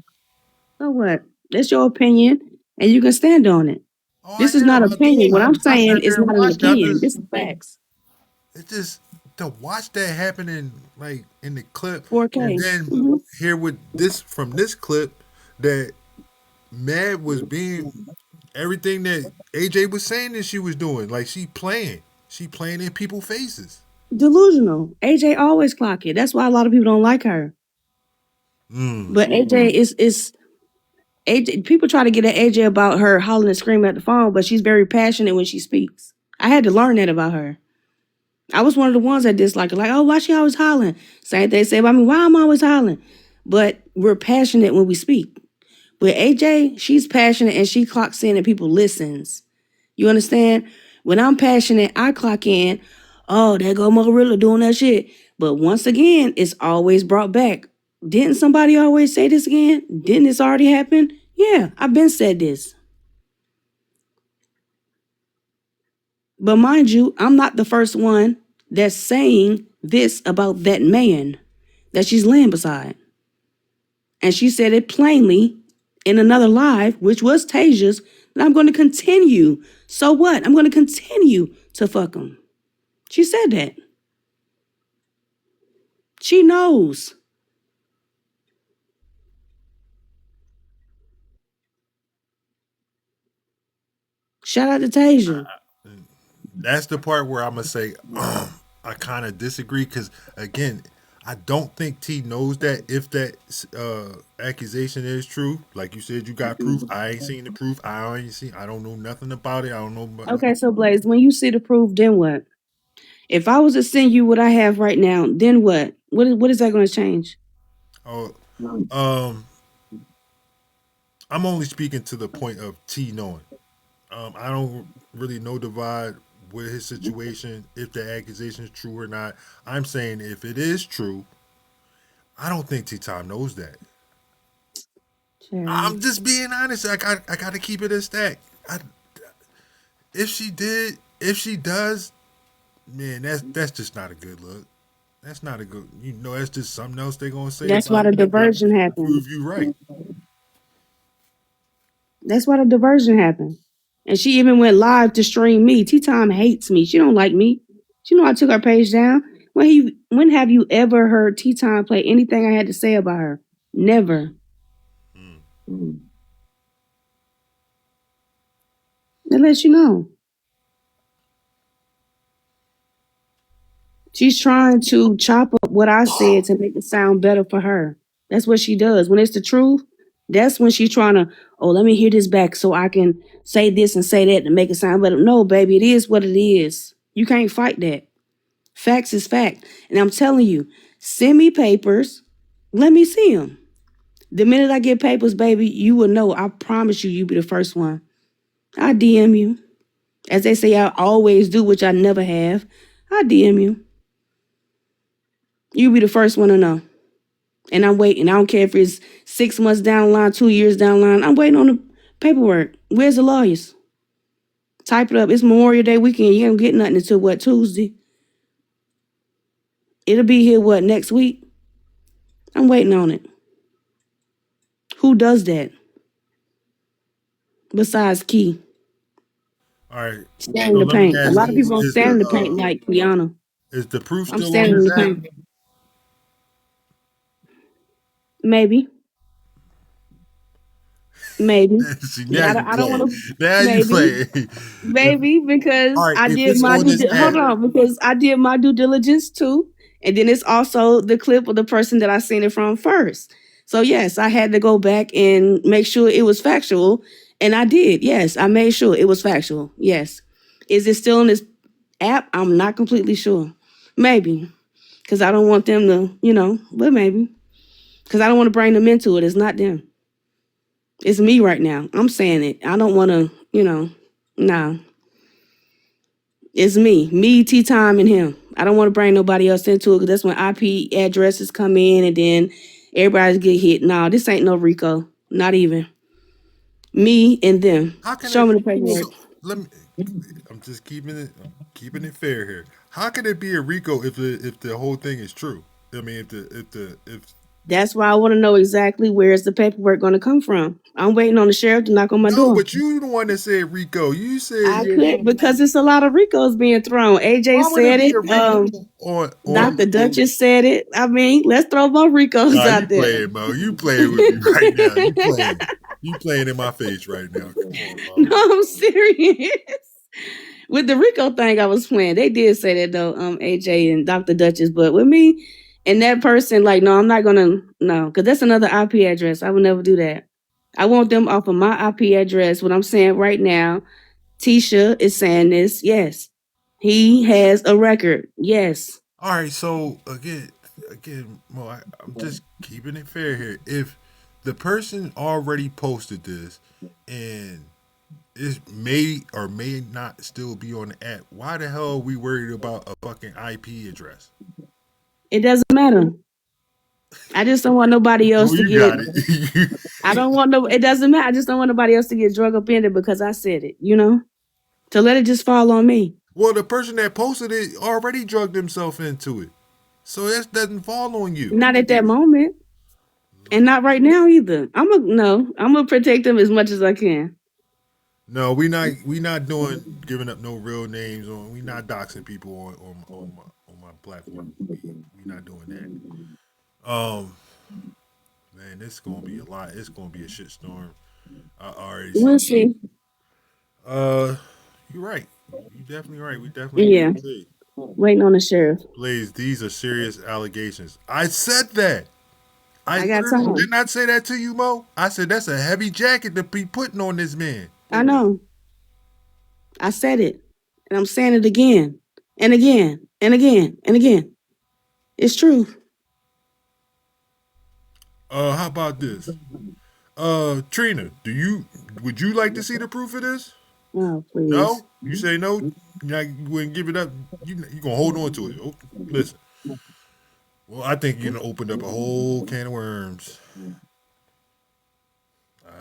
So what? That's your opinion, and you can stand on it. Oh, I This is am. not I do. opinion. What I'm I saying sat is there and not an watched it. opinion. This is facts. It just to watch that happen in the clip, and 4K. then Mhm. hear with this from this clip that Mad was being everything that AJ was saying that she was doing. Like she playing in people's faces. Delusional. AJ always clock it. That's why a lot of people don't like her. Mm. But AJ is AJ. People try to get at AJ about her hollering and screaming at the phone, but she's very passionate when she speaks. I had to learn that about her. I was one of the ones that disliked her. Like, oh, why she always hollering? Same thing they say about me. Why I'm always hollering? But we're passionate when we speak. With AJ, she's passionate and she clocks in and people listens. You understand? When I'm passionate, I clock in. Oh, there go Moreala doing that shit. But once again, it's always brought back. Didn't somebody always say this again? Didn't this already happen? Yeah, I've been said this. But mind you, I'm not the first one that's saying this about that man that she's laying beside. And she said it plainly in another live, which was Tasia's, that I'm going to continue. So what? I'm going to continue to fuck him. She said that. She knows. Shout out to Tasia. That's the part where I'm gonna say I kind of disagree because again, I don't think T knows that if that accusation is true. Like you said, you got proof. I ain't seen the proof. I don't know nothing about it. I don't know about nothing. Okay, so Blaze, when you see the proof, then what? If I was to send you what I have right now, then what? What is that going to change? Oh, um, I'm only speaking to the point of T knowing. I don't really know divide with his situation if the accusation is true or not. I'm saying if it is true, I don't think TeaTyme knows that. Sure. I'm just being honest. I got to keep it a stack. If she did, if she does, man, that's just not a good look. That's not a good. That's just something else they're gonna say That's why about the you to diversion happened. prove you right. That's why the diversion happened. And she even went live to stream me. TeaTyme hates me. She don't like me. She know I took her page down. When have you ever heard TeaTyme play anything I had to say about her? Never. Mm. That lets you know. She's trying to chop up what I said to make it sound better for her. That's what she does. When it's the truth, that's when she's trying to, oh, let me hear this back so I can say this and say that to make it sound better. No, baby, it is what it is. You can't fight that. Facts is fact. And I'm telling you, send me papers. Let me see them. The minute I get papers, baby, you will know. I promise you, you'll be the first one. I DM you. As they say, I always do, which I never have. I DM you. You'll be the first one to know. And I'm waiting. I don't care if it's 6 months down the line, 2 years down the line. I'm waiting on the paperwork. Where's the lawyers? Type it up. It's Memorial Day weekend. You ain't get nothing until what, Tuesday? It'll be here, what, next week? I'm waiting on it. Who does that? Besides Key. All right. Stand in So the let me paint. A ask lot of you: people don't stand in the paint like Brianna. is the proof I'm still on standing in this the app? paint. Maybe. Maybe. See, now Yeah, you I don't play. want to. Now you Maybe. play. Maybe All because right, I if did it's my on this hold app, on, because I did my due diligence too. And then it's also the clip of the person that I seen it from first. So yes, I had to go back and make sure it was factual. And I did. Yes, I made sure it was factual. Yes. Is it still in this app? I'm not completely sure. Maybe. Because I don't want them to, but maybe. Because I don't want to bring them into it. It's not them. It's me right now. I'm saying it. I don't want to, nah. It's me, TeaTyme, and him. I don't want to bring nobody else into it because that's when IP addresses come in, and then Everybody's get hit. No, this ain't no RICO. Not even. Me and them. How can Show it? me the paperwork. So let me. I'm just keeping it. I'm keeping it fair here. How can it be a RICO if the whole thing is true? I mean, if That's why I want to know exactly where's the paperwork going to come from. I'm waiting on the sheriff to knock on my no, door. but you the one that said RICO. You said I could because it's a lot of RICOs being thrown. AJ why would it said be it. a RICO on? Dr. Duchess said it. I mean, let's throw more RICOs Nah, you out there. playing, Mo. You playing with me right now. You playing. You playing in my face right now. Come on, Mo. No, I'm serious. With the Rico thing I was playing, they did say that though, AJ and Dr. Duchess, but with me and that person, like, no, I'm not gonna no, because that's another IP address. I would never do that. I want them off of my IP address. What I'm saying right now, Tisha is saying this. Yes. He has a record. Yes. All right, so again, Mo, I'm just keeping it fair here. If the person already posted this and it may or may not still be on the app, why the hell are we worried about a fucking IP address? It doesn't matter. I just don't want nobody else Oh, to you get. got it. I don't want no. It doesn't matter. I just don't want nobody else to get drug up in it because I said it. You know, to let it just fall on me. Well, the person that posted it already drugged himself into it, so that doesn't fall on you. Not at that moment, and not right now either. I'm gonna protect them as much as I can. No, we not doing giving up no real names, or we not doxing people on my platform. We not doing that. Man, it's gonna be a lot. It's gonna be a shitstorm. I already We'll see. see. Uh, you're right. You definitely right. We definitely Yeah, will see. waiting on the sheriff. Blaze, these are serious allegations. I said that. I I got literally time. did not say that to you, Mo. I said that's a heavy jacket to be putting on this man. I know. I said it, and I'm saying it again and again and again and again. It's true. How about this? Trina, would you like to see the proof of this? Oh, please. No? You say no? You wouldn't give it up. You gonna hold on to it. Oh, listen. Well, I think you opened up a whole can of worms.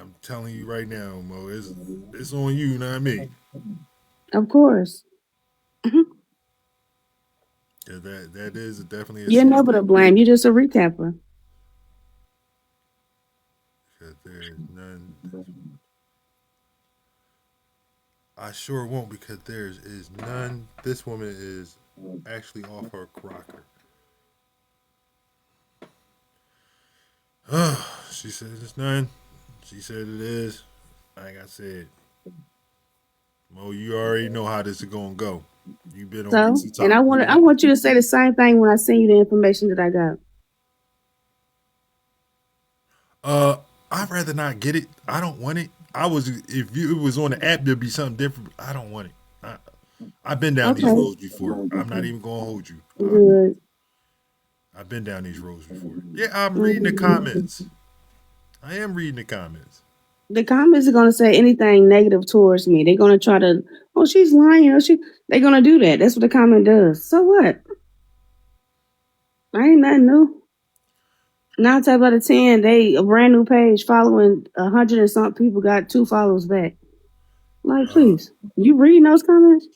I'm telling you right now, Mo. It's on you, not me. Of course. 'Cause that is definitely a You're serious never to thing. blame. You're just a recapper. Because there's none. I sure won't because is none. This woman is actually off her crocker. She said it's none. She said it is. Like I said, Mo, you already know how this is gonna go. You've been on So, PC and Talk. I want you to say the same thing when I send you the information that I got. I'd rather not get it. I don't want it. It was on the app, there'd be something different. I don't want it. I've been down these Okay. roads before. I'm not even gonna hold you. Good. I've been down these roads before. Yeah, I'm reading the comments. I am reading the comments. The comments are gonna say anything negative towards me. They're gonna try to, oh, she's lying. They're gonna do that. That's what the comment does. So what? I ain't nothing new. 9 times out of 10, they a brand new page following 100 and something people got 2 followers back. Like, Uh, please, you reading those comments?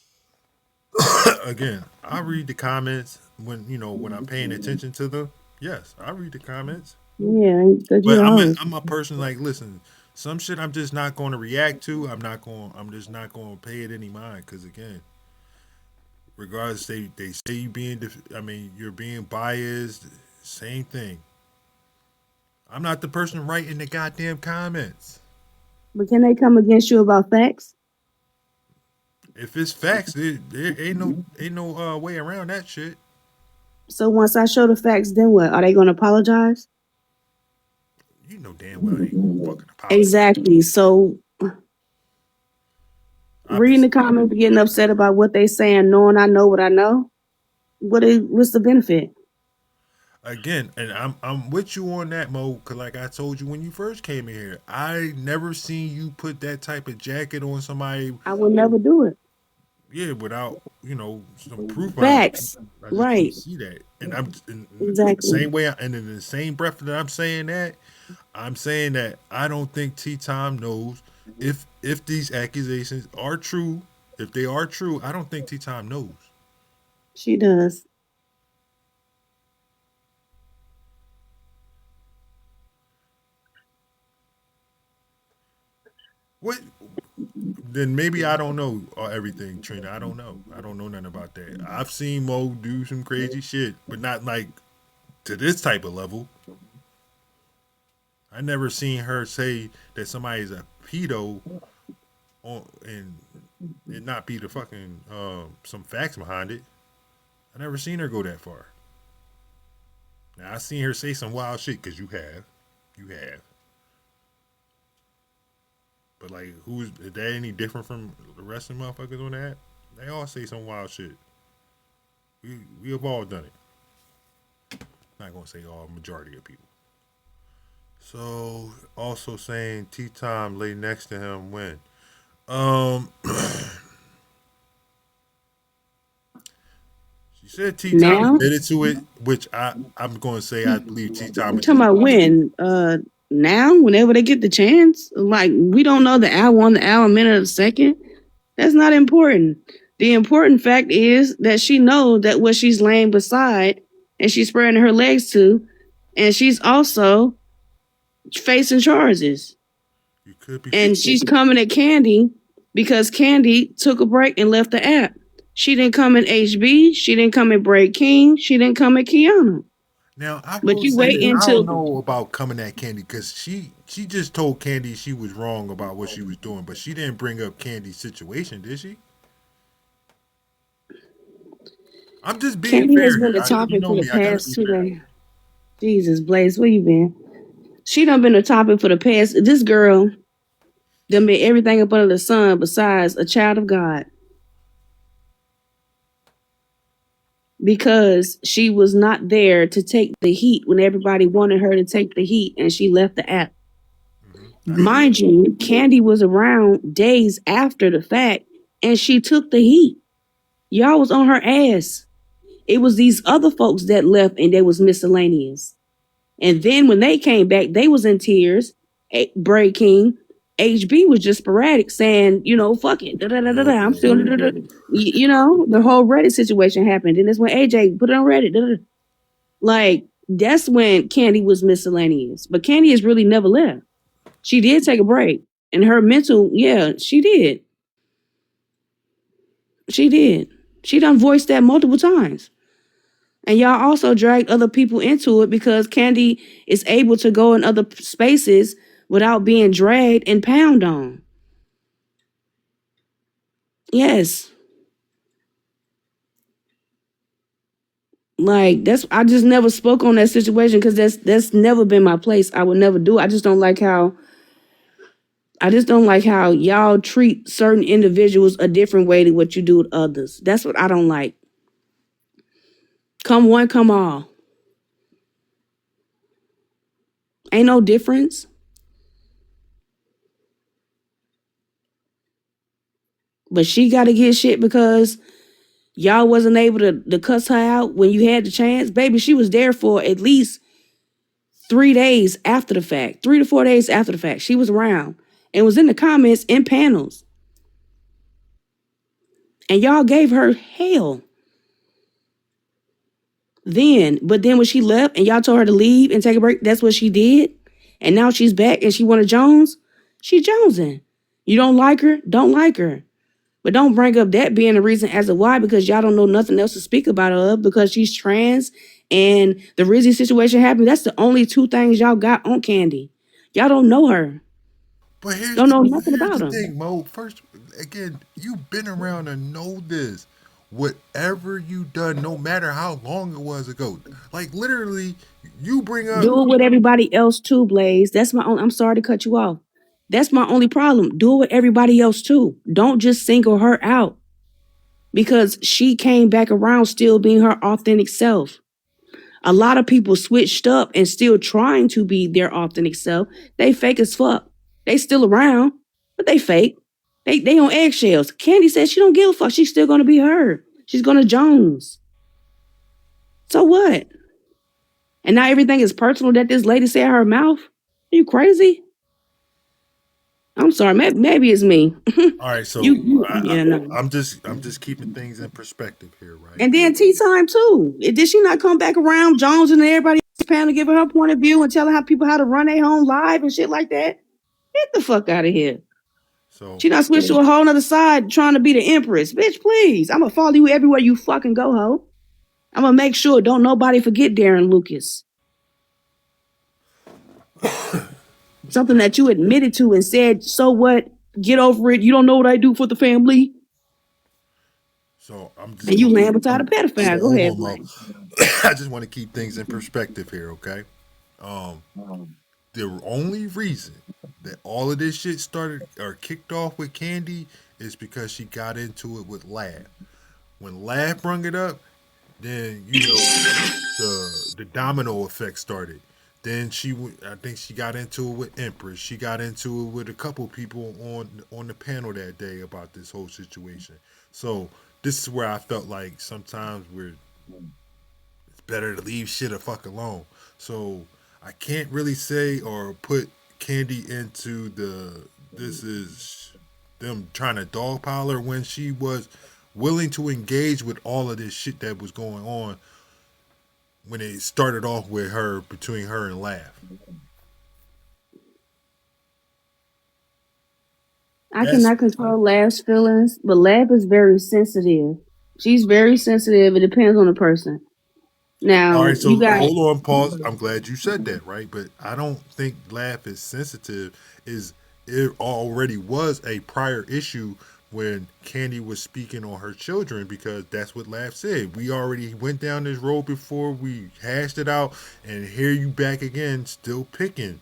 again, I read the comments when I'm paying attention to them. Yes, I read the comments. Yeah, because But you're a host. I'm a person like listen. Some shit I'm just not going to react to. I'm just not going to pay it any mind because again, regardless they say you you're being biased. Same thing. I'm not the person writing the goddamn comments. But can they come against you about facts? If it's facts, there ain't no way around that shit. So once I show the facts, then what? Are they going to apologize? You know damn well they ain't gonna fucking apologize. Exactly. So reading the Opposite. comments, getting upset about what they saying, knowing I know what I know. What's the benefit? Again, and I'm with you on that, Mo. Cause like I told you when you first came in here, I never seen you put that type of jacket on somebody. I will never do it. Yeah, without some proof behind it. Facts. I just don't Right. see that. And I'm in the Exactly. same way, and in the same breath that I'm saying that I don't think TeaTyme knows if these accusations are true. If they are true, I don't think TeaTyme knows. She does. What? Then maybe I don't know everything, Trina. I don't know. I don't know nothing about that. I've seen Mo do some crazy shit, but not like to this type of level. I never seen her say that somebody's a pedo and it not be the fucking some facts behind it. I never seen her go that far. Now I seen her say some wild shit because you have. But like, is that any different from the rest of the motherfuckers on that? They all say some wild shit. We have all done it. Not gonna say all, majority of people. So also saying TeaTyme lay next to him when. Um, she said TeaTyme Now, admitted to it, which I'm going to say I believe TeaTyme I'm would talking just about when? Now, whenever they get the chance. Like, we don't know the hour, on the hour, minute, or second. That's not important. The important fact is that she knows that what she's laying beside and she's spreading her legs to, and she's also facing charges. you could be And she's coming at Candy because Candy took a break and left the app. She didn't come at HB. She didn't come at Bray King. She didn't come at Kiana. now. I But will you say wait this: I don't until know about coming at Candy because she just told Candy she was wrong about what she was doing, but she didn't bring up Candy's situation, did she? I'm just being Candy fair has been here. the You topic know for the me. I gotta past be 2 days. fair. Jesus, Blaze, where you been? She done been a topic for the past. This girl done been everything up under the sun besides a child of God because she was not there to take the heat when everybody wanted her to take the heat, and she left the app. I get it. Mind you, Candy was around days after the fact, and she took the heat. Y'all was on her ass. It was these other folks that left, and they was miscellaneous. And then when they came back, they was in tears, breaking. HB was just sporadic, saying, fuck it, da da da da da. I'm still, da, da, da. The whole Reddit situation happened, and that's when AJ put it on Reddit. Da, da, da. Like that's when Candy was miscellaneous, but Candy has really never left. She did take a break, and her mental, yeah, she did, she did. She done voiced that multiple times. And y'all also dragged other people into it because Candy is able to go in other spaces without being dragged and pound on. Yes. Like I just never spoke on that situation because that's never been my place. I would never do it. I just don't like how y'all treat certain individuals a different way to what you do with others. That's what I don't like. Come one, come all. Ain't no difference. But she got to get shit because y'all wasn't able to cuss her out when you had the chance. Baby, she was there for at least 3 days after the fact. 3 to 4 days after the fact. She was around and was in the comments in panels. And y'all gave her hell. But then when she left and y'all told her to leave and take a break, that's what she did. And now she's back and she wanted Jones. She Jonesing. You don't like her? Don't like her. But don't bring up that being the reason as to why, because y'all don't know nothing else to speak about her because she's trans and the Rizzy situation happened. That's the only two things y'all got on Candy. Y'all don't know her. But Don't know nothing here's about the her. thing, Mo. First, again, you've been around and know this. Whatever you done, no matter how long it was ago, like literally, you bring up. Do it with everybody else too, Blaze. That's my own. I'm sorry to cut you off. That's my only problem. Do it with everybody else too. Don't just single her out because she came back around still being her authentic self. A lot of people switched up and still trying to be their authentic self. They fake as fuck. They still around, but they fake. They on eggshells. Candy said she don't give a fuck. She's still gonna be her. She's gonna Jones. So what? And now everything is personal that this lady said her mouth. Are you crazy? I'm sorry. Maybe it's me. All right, so Yeah, no. I'm just keeping things in perspective here, right? And then TeaTyme too. Did she not come back around Jones and everybody panel giving her point of view and telling how people how to run their home live and shit like that? Get the fuck out of here. So She not switched to a whole nother side trying to be the empress. Bitch, please. I'm gonna follow you everywhere you fucking go, ho. I'm gonna make sure don't nobody forget Darren Lucas. Something that you admitted to and said, so what? Get over it. You don't know what I do for the family. So I'm just And you gonna lamb beside a pedophile. Go hold ahead, on, Mo. Blake. I just want to keep things in perspective here, okay? Um, the only reason that all of this shit started or kicked off with Candy is because she got into it with Lab. When Lab brung it up, then the domino effect started. Then I think she got into it with Empress. She got into it with a couple people on the panel that day about this whole situation. So this is where I felt like sometimes it's better to leave shit a fuck alone. So I can't really say or put Candy into this is them trying to dogpile her when she was willing to engage with all of this shit that was going on when it started off with her between her and Laugh. I That's cannot control Lab's feelings, but Lab is very sensitive. She's very sensitive. It depends on the person. all Now, right. you So got hold on, pause. I'm glad you said that, right? But I don't think Laugh is sensitive. Is it already was a prior issue when Candy was speaking on her children because that's what Laugh said. We already went down this road before. We hashed it out, and here you back again, still picking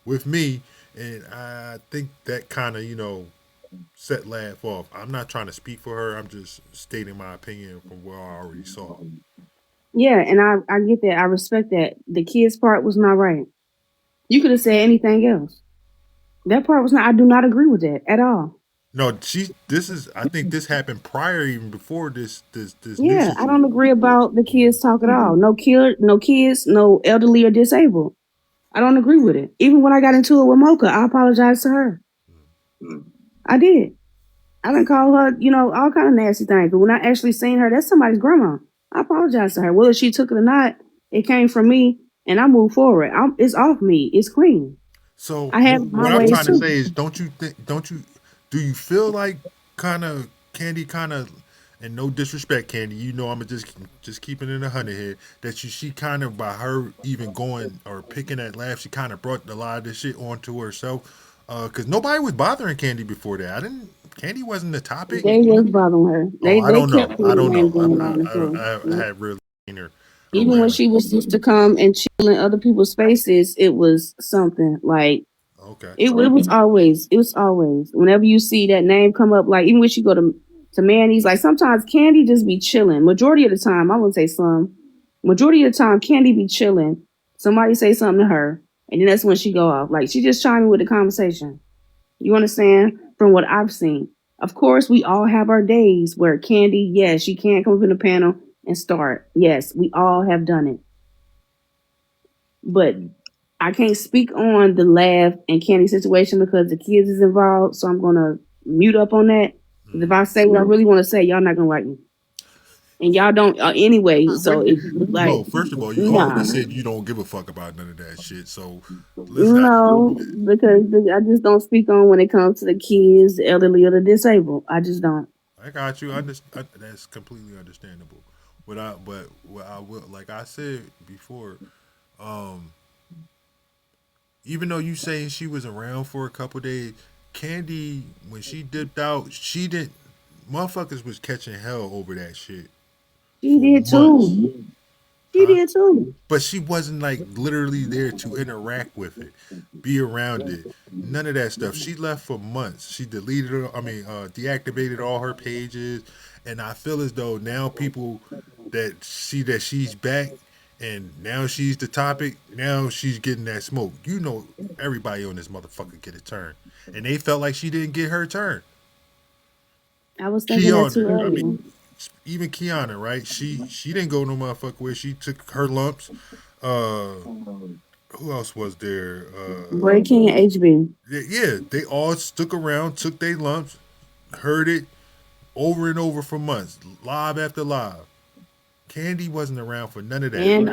with me. And I think that kind of set Laugh off. I'm not trying to speak for her. I'm just stating my opinion from what I already saw. yeah, and I get that. I respect that. The kids part was not right. You could have said anything else. That part was not. I do not agree with that at all. No, This is. I think this happened prior, even before this new Yeah, I don't situation. agree about the kids talk at all. No kid, no kids, no elderly or disabled. I don't agree with it. Even when I got into it with Mocha, I apologized to her. I did. I didn't call her, all kind of nasty things. But when I actually seen her, that's somebody's grandma. I apologized to her. Whether she took it or not, it came from me, and I moved forward. It's off me. It's clean. So I have my what I'm ways trying to too. say is, don't you think? Don't you? Do you feel like kind of Candy kind of? And no disrespect, Candy. You know I'm just keeping it 100 here. That she kind of by her even going or picking that laugh, she kind of brought a lot of this shit onto herself. Because nobody was bothering Candy before that. I didn't. Candy wasn't the topic. They was bothering her. Oh, I They don't know. kept I putting don't names know. in around the floor. I had really seen her Even when around. she was used to come and chill in other people's faces, it was something like Okay. it was always whenever you see that name come up, like even when she go to Manny's, like sometimes Candy just be chilling. Majority of the time, I wouldn't say some. Majority of the time, Candy be chilling. Somebody say something to her, and then that's when she go off. Like she just chiming with the conversation. You understand? From what I've seen. Of course, we all have our days where Candy, yes, she can't come up in the panel and start. Yes, we all have done it. But I can't speak on the Laugh and Candy situation because the kids is involved. So I'm gonna mute up on that. Because if I say what I really want to say, y'all not gonna like me, and y'all don't anyway. So it's like, Mo, first of all, you already nah, said you don't give a fuck about none of that shit. So let's not do no, that. because I just don't speak on when it comes to the kids, the elderly, or the disabled. I just don't. I got you. That's completely understandable. But what I will, like I said before, um, even though you saying she was around for a couple days, Candy when she dipped out, she didn't. Motherfuckers was catching hell over that shit She for did months, too. She huh? did too. But she wasn't like literally there to interact with it, be around it. None of that stuff. She left for months. She deleted. Deactivated all her pages, and I feel as though now people that see that she's back, and now she's the topic. Now she's getting that smoke. Everybody on this motherfucker get a turn, and they felt like she didn't get her turn. I was thinking that too Kiana, I earlier. mean, even Kiana, right? She didn't go no motherfucker where she took her lumps. Uh, who else was there? Breaking HB. Yeah, they all stuck around, took their lumps, heard it over and over for months, live after live. Candy wasn't around for none of that. And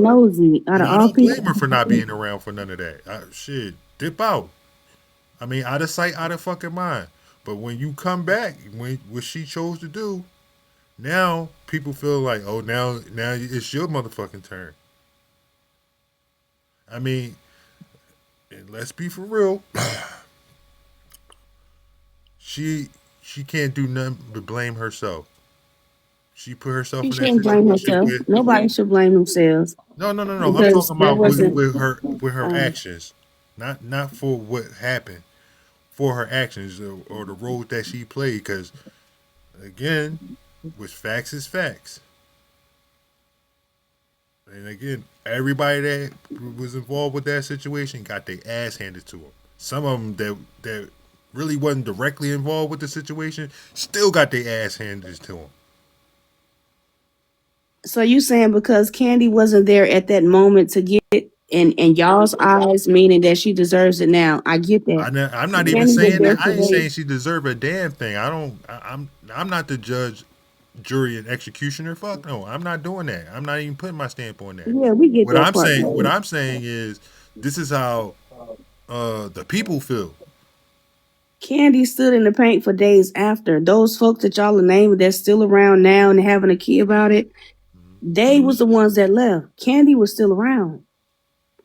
Nosy, out And of I all don't blame people. her for not being around for none of that. Shit, dip out. I mean, out of sight, out of fucking mind. But when you come back, when what she chose to do, now people feel like, oh, now it's your motherfucking turn. I mean, and let's be for real. She she can't do nothing but blame herself. She put herself She in that shouldn't blame situation herself. with Nobody should blame themselves no. I'm because talking there about wasn't. with her Um, actions, not for what happened, for her actions or the role that she played. Because again, with facts is facts, and again, everybody that was involved with that situation got their ass handed to them. Some of them that really wasn't directly involved with the situation still got their ass handed to them. so you saying because Candy wasn't there at that moment to get it in y'all's eyes, meaning that she deserves it now. I get that. I'm But not even Candy was saying there that. I ain't today. saying she deserve a damn thing. I don't. I'm not the judge, jury, and executioner. Fuck no. I'm not doing that. I'm not even putting my stamp on that. Yeah, we get What that I'm part. saying. What Though. I'm saying is, this is how the people feel. Candy stood in the paint for days after. Those folks that y'all are naming that's still around now and having a key about it, they was the ones that left. Candy was still around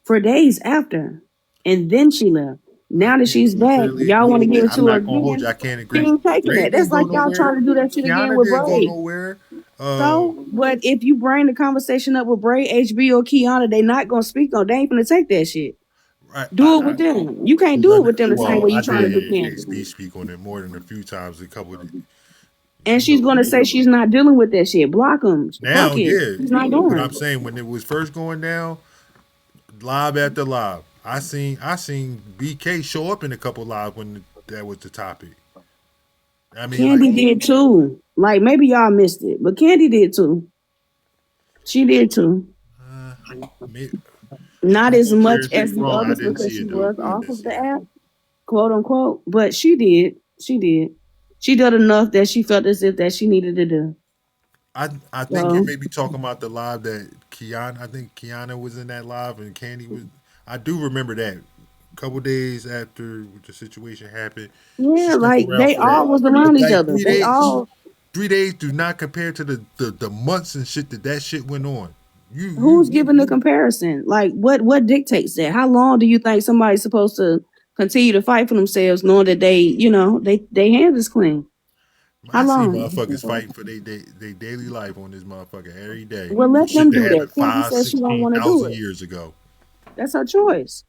for days after. And then she left. I Now that can't she's back, necessarily y'all agree want to with give that. it I'm to her not gonna hold you. again. I can't She agree. ain't taking Ray that. That's didn't go like y'all nowhere. trying to do that shit again Kiana with didn't go Bray. nowhere. So, but if you bring the conversation up with Bray, HB, or Kiana, they not gonna speak on. They ain't gonna take that shit. I, Do it with them. You can't do it with them the same well, way I you trying to do did Candy. speak on it more than a few times. A couple, of, And you she's know. gonna say she's not dealing with that shit. Block them. Now, Fuck it. yeah, She's not but doing I'm it. saying when it was first going down, live after live. I seen BK show up in a couple live when that was the topic. I mean, like, Candy did too. Like maybe y'all missed it, but Candy did too. She did too. uh, me, Not I'm as gonna say much this as shit the wrong. I others didn't because see she it though. was I off didn't of see the it. app, quote unquote. But she did. She did. She did enough that she felt as if that she needed to do. I think you're So maybe talking about the live that Kiana. I think Kiana was in that live and Candy was. I do remember that. A couple days after the situation happened, she yeah, stuck like around they for that. all was But around each like other. They all 3 days do not compare to the months and shit that shit went on. who's giving the comparison? Like what dictates that? How long do you think somebody's supposed to continue to fight for themselves knowing that they hands is clean? How I see long? motherfuckers fighting for their daily life on this motherfucker every day Well, for let shit them that do that. happened Candy five, says she don't sixteen want to do thousand it. years ago. That's her choice.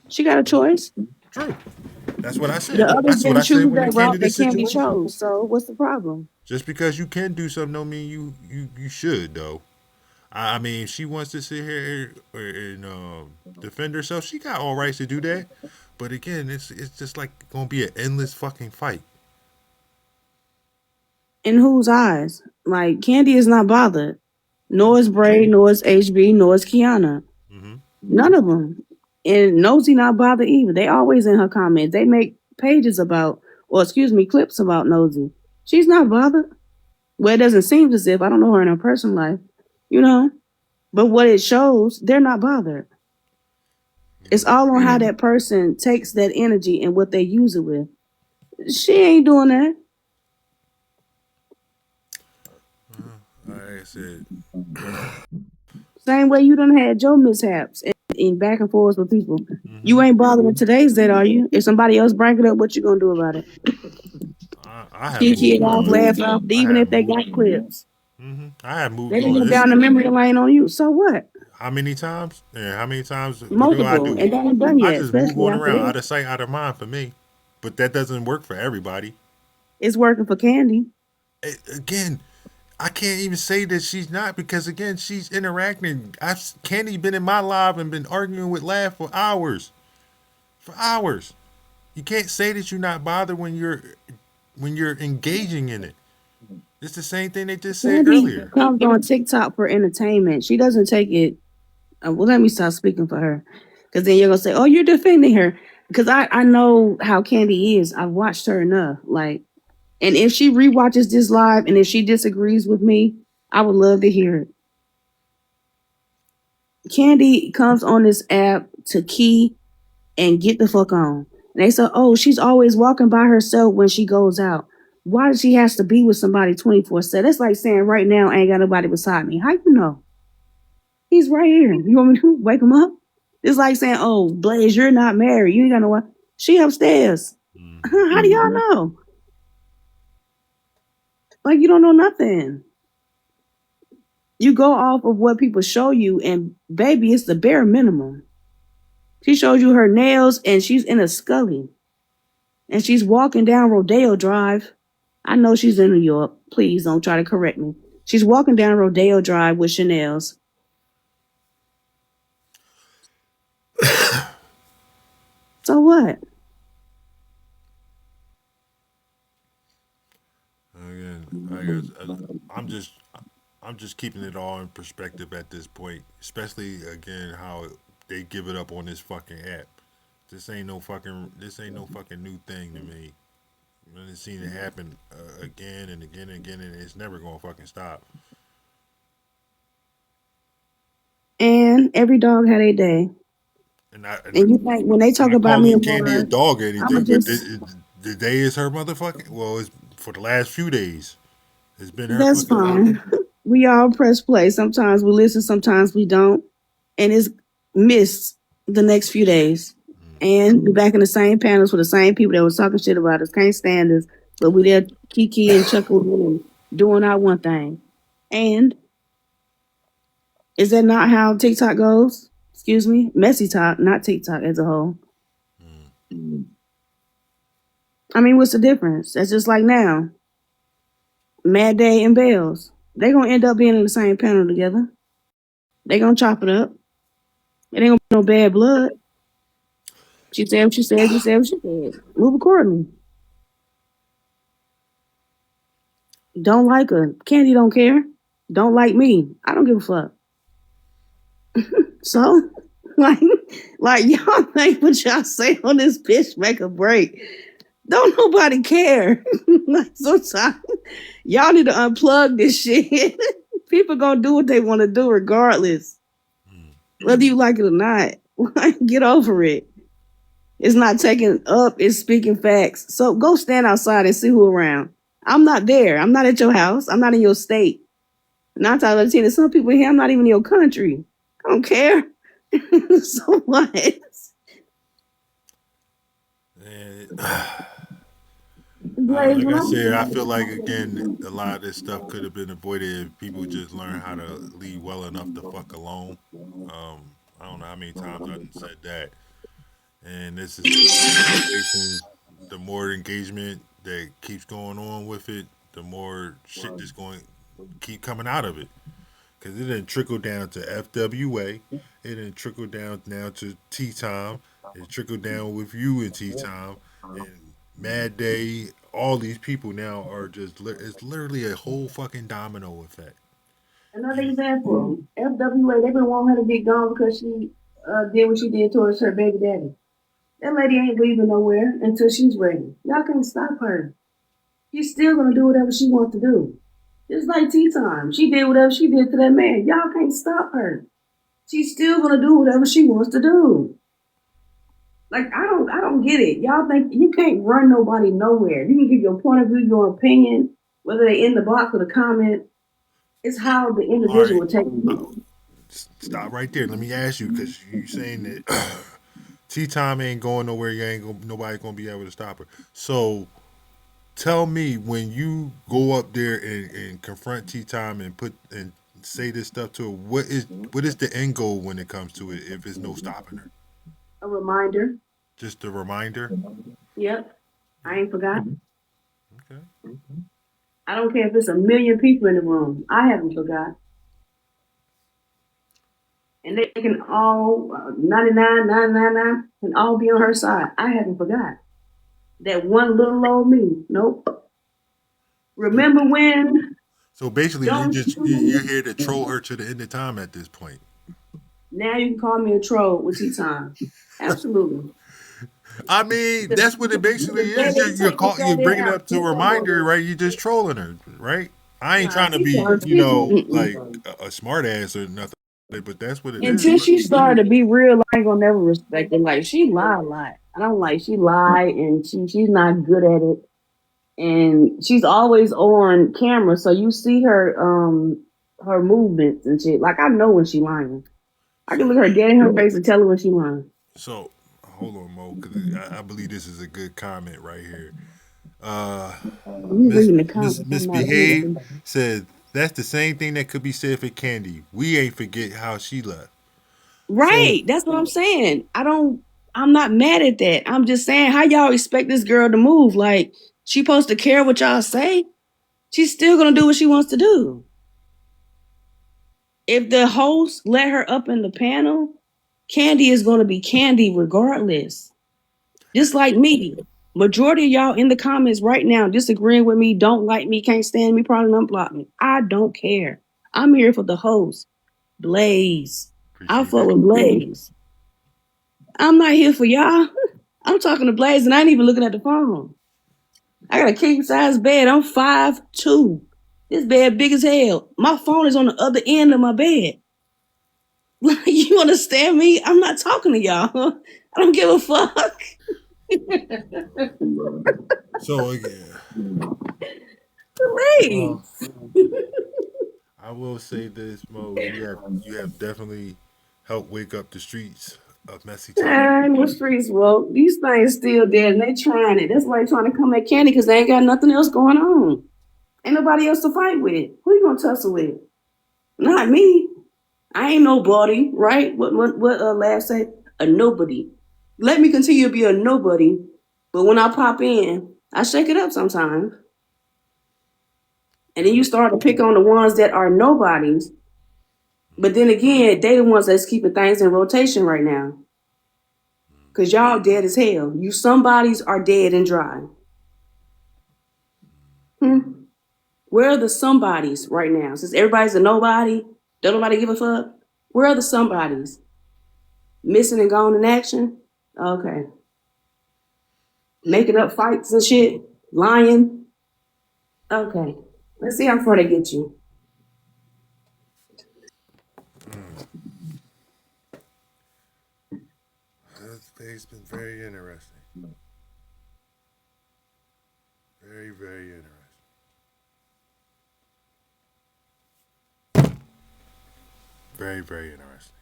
She got a choice. True. That's what I The said. others That's what didn't I said choose when it that came to route this that Candy situation. chose. So what's the problem? Just because you can do something don't mean you should though. I mean, if she wants to sit here and defend herself, she got all rights to do that. But again, it's just like gonna be an endless fucking fight. In whose eyes? Like Candy is not bothered. Nor is Bray, nor is HB, nor is Kiana. Mm-hmm. None of them. And Nosy not bothered either. They always in her comments. They make pages about, or excuse me, clips about Nosy. She's not bothered. Well, it doesn't seem as if I don't know her in her personal life, you know. But what it shows, they're not bothered. It's all on how that person takes that energy and what they use it with. She ain't doing that. Like I said, Same way you done had your mishaps and back and forth with people. mm-hmm. You ain't bothered with today's date, are you? If somebody else bring it up, what you gonna do about it? I have Kiki moved it off, on. laugh off, I even have if they moved got on. clips. I have They moved didn't on. go It's down the memory lane on you. So what? how many times? Yeah, how many times? What do I Multiple. do? And they ain't done I yet, just move especially on after around, this. out of sight, out of mind for me. But that doesn't work for everybody. It's working for Candy. Again, I can't even say that she's not because again, she's interacting. I've Candy been in my live and been arguing with Laugh for hours. For hours. You can't say that you're not bothered when you're when you're engaging in it. It's the same thing they just said Candy earlier. comes on TikTok for entertainment. She doesn't take it. Well, let me stop speaking for her, because then you're gonna say, "Oh, you're defending her." Because I know how Candy is. I've watched her enough. Like, and if she rewatches this live, and if she disagrees with me, I would love to hear it. Candy comes on this app to key and get the fuck on. And they say, "Oh, she's always walking by herself when she goes out. Why does she has to be with somebody 24/7?" That's like saying right now I ain't got nobody beside me. How you know? He's right here. You want me to wake him up? It's like saying, "Oh, Blaze, you're not married. You ain't got no one." She upstairs. Mm-hmm. How do y'all know? Like, you don't know nothing. You go off of what people show you, and baby, it's the bare minimum. She shows you her nails, and she's in a Scully, and she's walking down Rodeo Drive. I know she's in New York. Please don't try to correct me. She's walking down Rodeo Drive with Chanel's. So what? Again, I guess I'm just keeping it all in perspective at this point, especially again how they give it up on this fucking app. This ain't no fucking new thing to me. I've seen it happen again and again and again, and it's never gonna fucking stop. And every dog had a day. And I And you think when they talk not about me calling and Candy a Mara, dog or I'ma anything, but just the day is her motherfucking. Well, it's for the last few days. It's been her that's fucking day. fine. We all press play. Sometimes we listen, sometimes we don't. And it's missed the next few days. And be back in the same panels with the same people that was talking shit about us. Can't stand us. But we there kiki and chuckling and doing our one thing. And is that not how TikTok goes? Excuse me? Messy talk, not TikTok as a whole. Mm. I mean, what's the difference? That's just like now. Mad Day and Bells. They gonna end up being in the same panel together. They gonna chop it up. It ain't gonna be no bad blood. She said what she said, you said what she said. Move accordingly. Don't like her. Candy don't care. Don't like me. I don't give a fuck. So, like, like y'all think what y'all say on this bitch make a break. Don't nobody care. Like sometimes y'all need to unplug this shit. People gonna do what they want to do regardless, Mm. whether you like it or not. Like, get over it. It's not taking up, it's speaking facts. So go stand outside and see who around. I'm not there. I'm not at your house. I'm not in your state. Not out of the some people here, I'm not even in your country. I don't care. So what? And Blaze, like when I I said, I feel like again a lot of this stuff could have been avoided if people just learn how to leave well enough to fuck alone. I don't know how many times I've said that, and this is one of those situations. The more engagement that keeps going on with it, the more shit that's going to keep coming out of it. Because it didn't trickle down to FWA. It didn't trickle down now to TeaTyme. It trickled down with you and TeaTyme. And Mad Day, all these people now are just, it's literally a whole fucking domino effect. Another And example, FWA, they've been wanting her to be gone because she did what she did towards her baby daddy. That lady ain't leaving nowhere until she's ready. Y'all can't stop her. She's still gonna do whatever she wants to do. Just like TeaTyme. She did whatever she did to that man. Y'all can't stop her. She's still gonna do whatever she wants to do. Like, I don't get it. Y'all think you can't run nobody nowhere. You can give your point of view, your opinion, whether they in the box or the comment. It's how the all right, individual takes uh, it. stop right there. Let me ask you, because you saying that TeaTyme ain't going nowhere. You ain't gonna, nobody gonna be able to stop her. So tell me when you go up there and confront TeaTyme and put and say this stuff to her, what is the end goal when it comes to it if there's no stopping her? A reminder. Just a reminder? Yep. I ain't forgotten. Okay. I don't care if it's a million people in the room. I haven't forgot. And they can all 99, 999 can all be on her side. I haven't forgot. That one little old me. Nope. Remember when? So basically, Don't you're here to troll her to the end of time at this point. now you can call me a troll with TeaTyme. Absolutely. I mean, that's what it basically The day is. they take this You're goddamn bringing it app, up to you a no more. reminder, right? You're just trolling her, right? I ain't Nah, trying to be, TeaTyme. like a smart ass or nothing, but that's what it is. Until she started to be real, I ain't gonna never respect it. Like she lie a lot. I don't like she lie and she's not good at it. And she's always on camera, so you see her movements and shit. Like I know when she lying. I can So, look her dead in her face and tell her when she lying. so hold on, Mo, because I believe this is a good comment right here. Uh, You reading the comments, I'm not Misbehave reading. said that's the same thing that could be said for Candy. We ain't forget how she left. So Right. That's what I'm saying. I'm not mad at that. I'm just saying how y'all expect this girl to move. Like she supposed to care what y'all say. She's still gonna do what she wants to do. If the host let her up in the panel, Candy is gonna be Candy regardless. Just like me. Majority of y'all in the comments right now disagreeing with me, don't like me, can't stand me, probably unblock me. I don't care. I'm here for the host, Blaze. I appreciate fuck it. with Blaze. I'm not here for y'all. I'm talking to Blaze and I ain't even looking at the phone. I got a king size bed. I'm 5'2". This bed big as hell. My phone is on the other end of my bed. Like, you understand me? I'm not talking to y'all. I don't give a fuck. So again, Please. I will say this, Mo. You have definitely helped wake up the streets of messy time. Man, the streets woke. These things still dead and they trying it. That's why they trying to come at Candy because they ain't got nothing else going on. Ain't nobody else to fight with. Who you gonna tussle with? Not me. I ain't nobody, right? What Laugh say? A nobody. Let me continue to be a nobody, but when I pop in, I shake it up sometimes. And then you start to pick on the ones that are nobodies. But then again, they the ones that's keeping things in rotation right now. Cause y'all dead as hell. You somebodies are dead and dry. Hmm? Where are the somebodies right now? Since everybody's a nobody, don't nobody give a fuck. Where are the somebodies? Missing and gone in action? Okay. Making up fights and shit? Lying? Okay. Let's see how far they get you. It's been very interesting. Very, very interesting. Very, very interesting.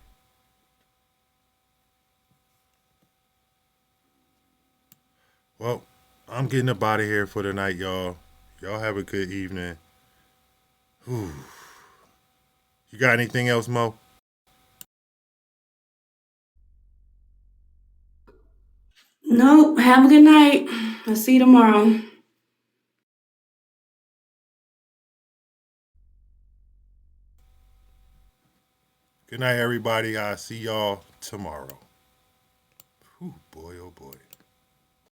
Well, I'm getting up out of here for the night, y'all. Y'all have a good evening. Whew. You got anything else, Mo? Nope. Have a good night. I'll see you tomorrow. Good night, everybody. I'll see y'all tomorrow.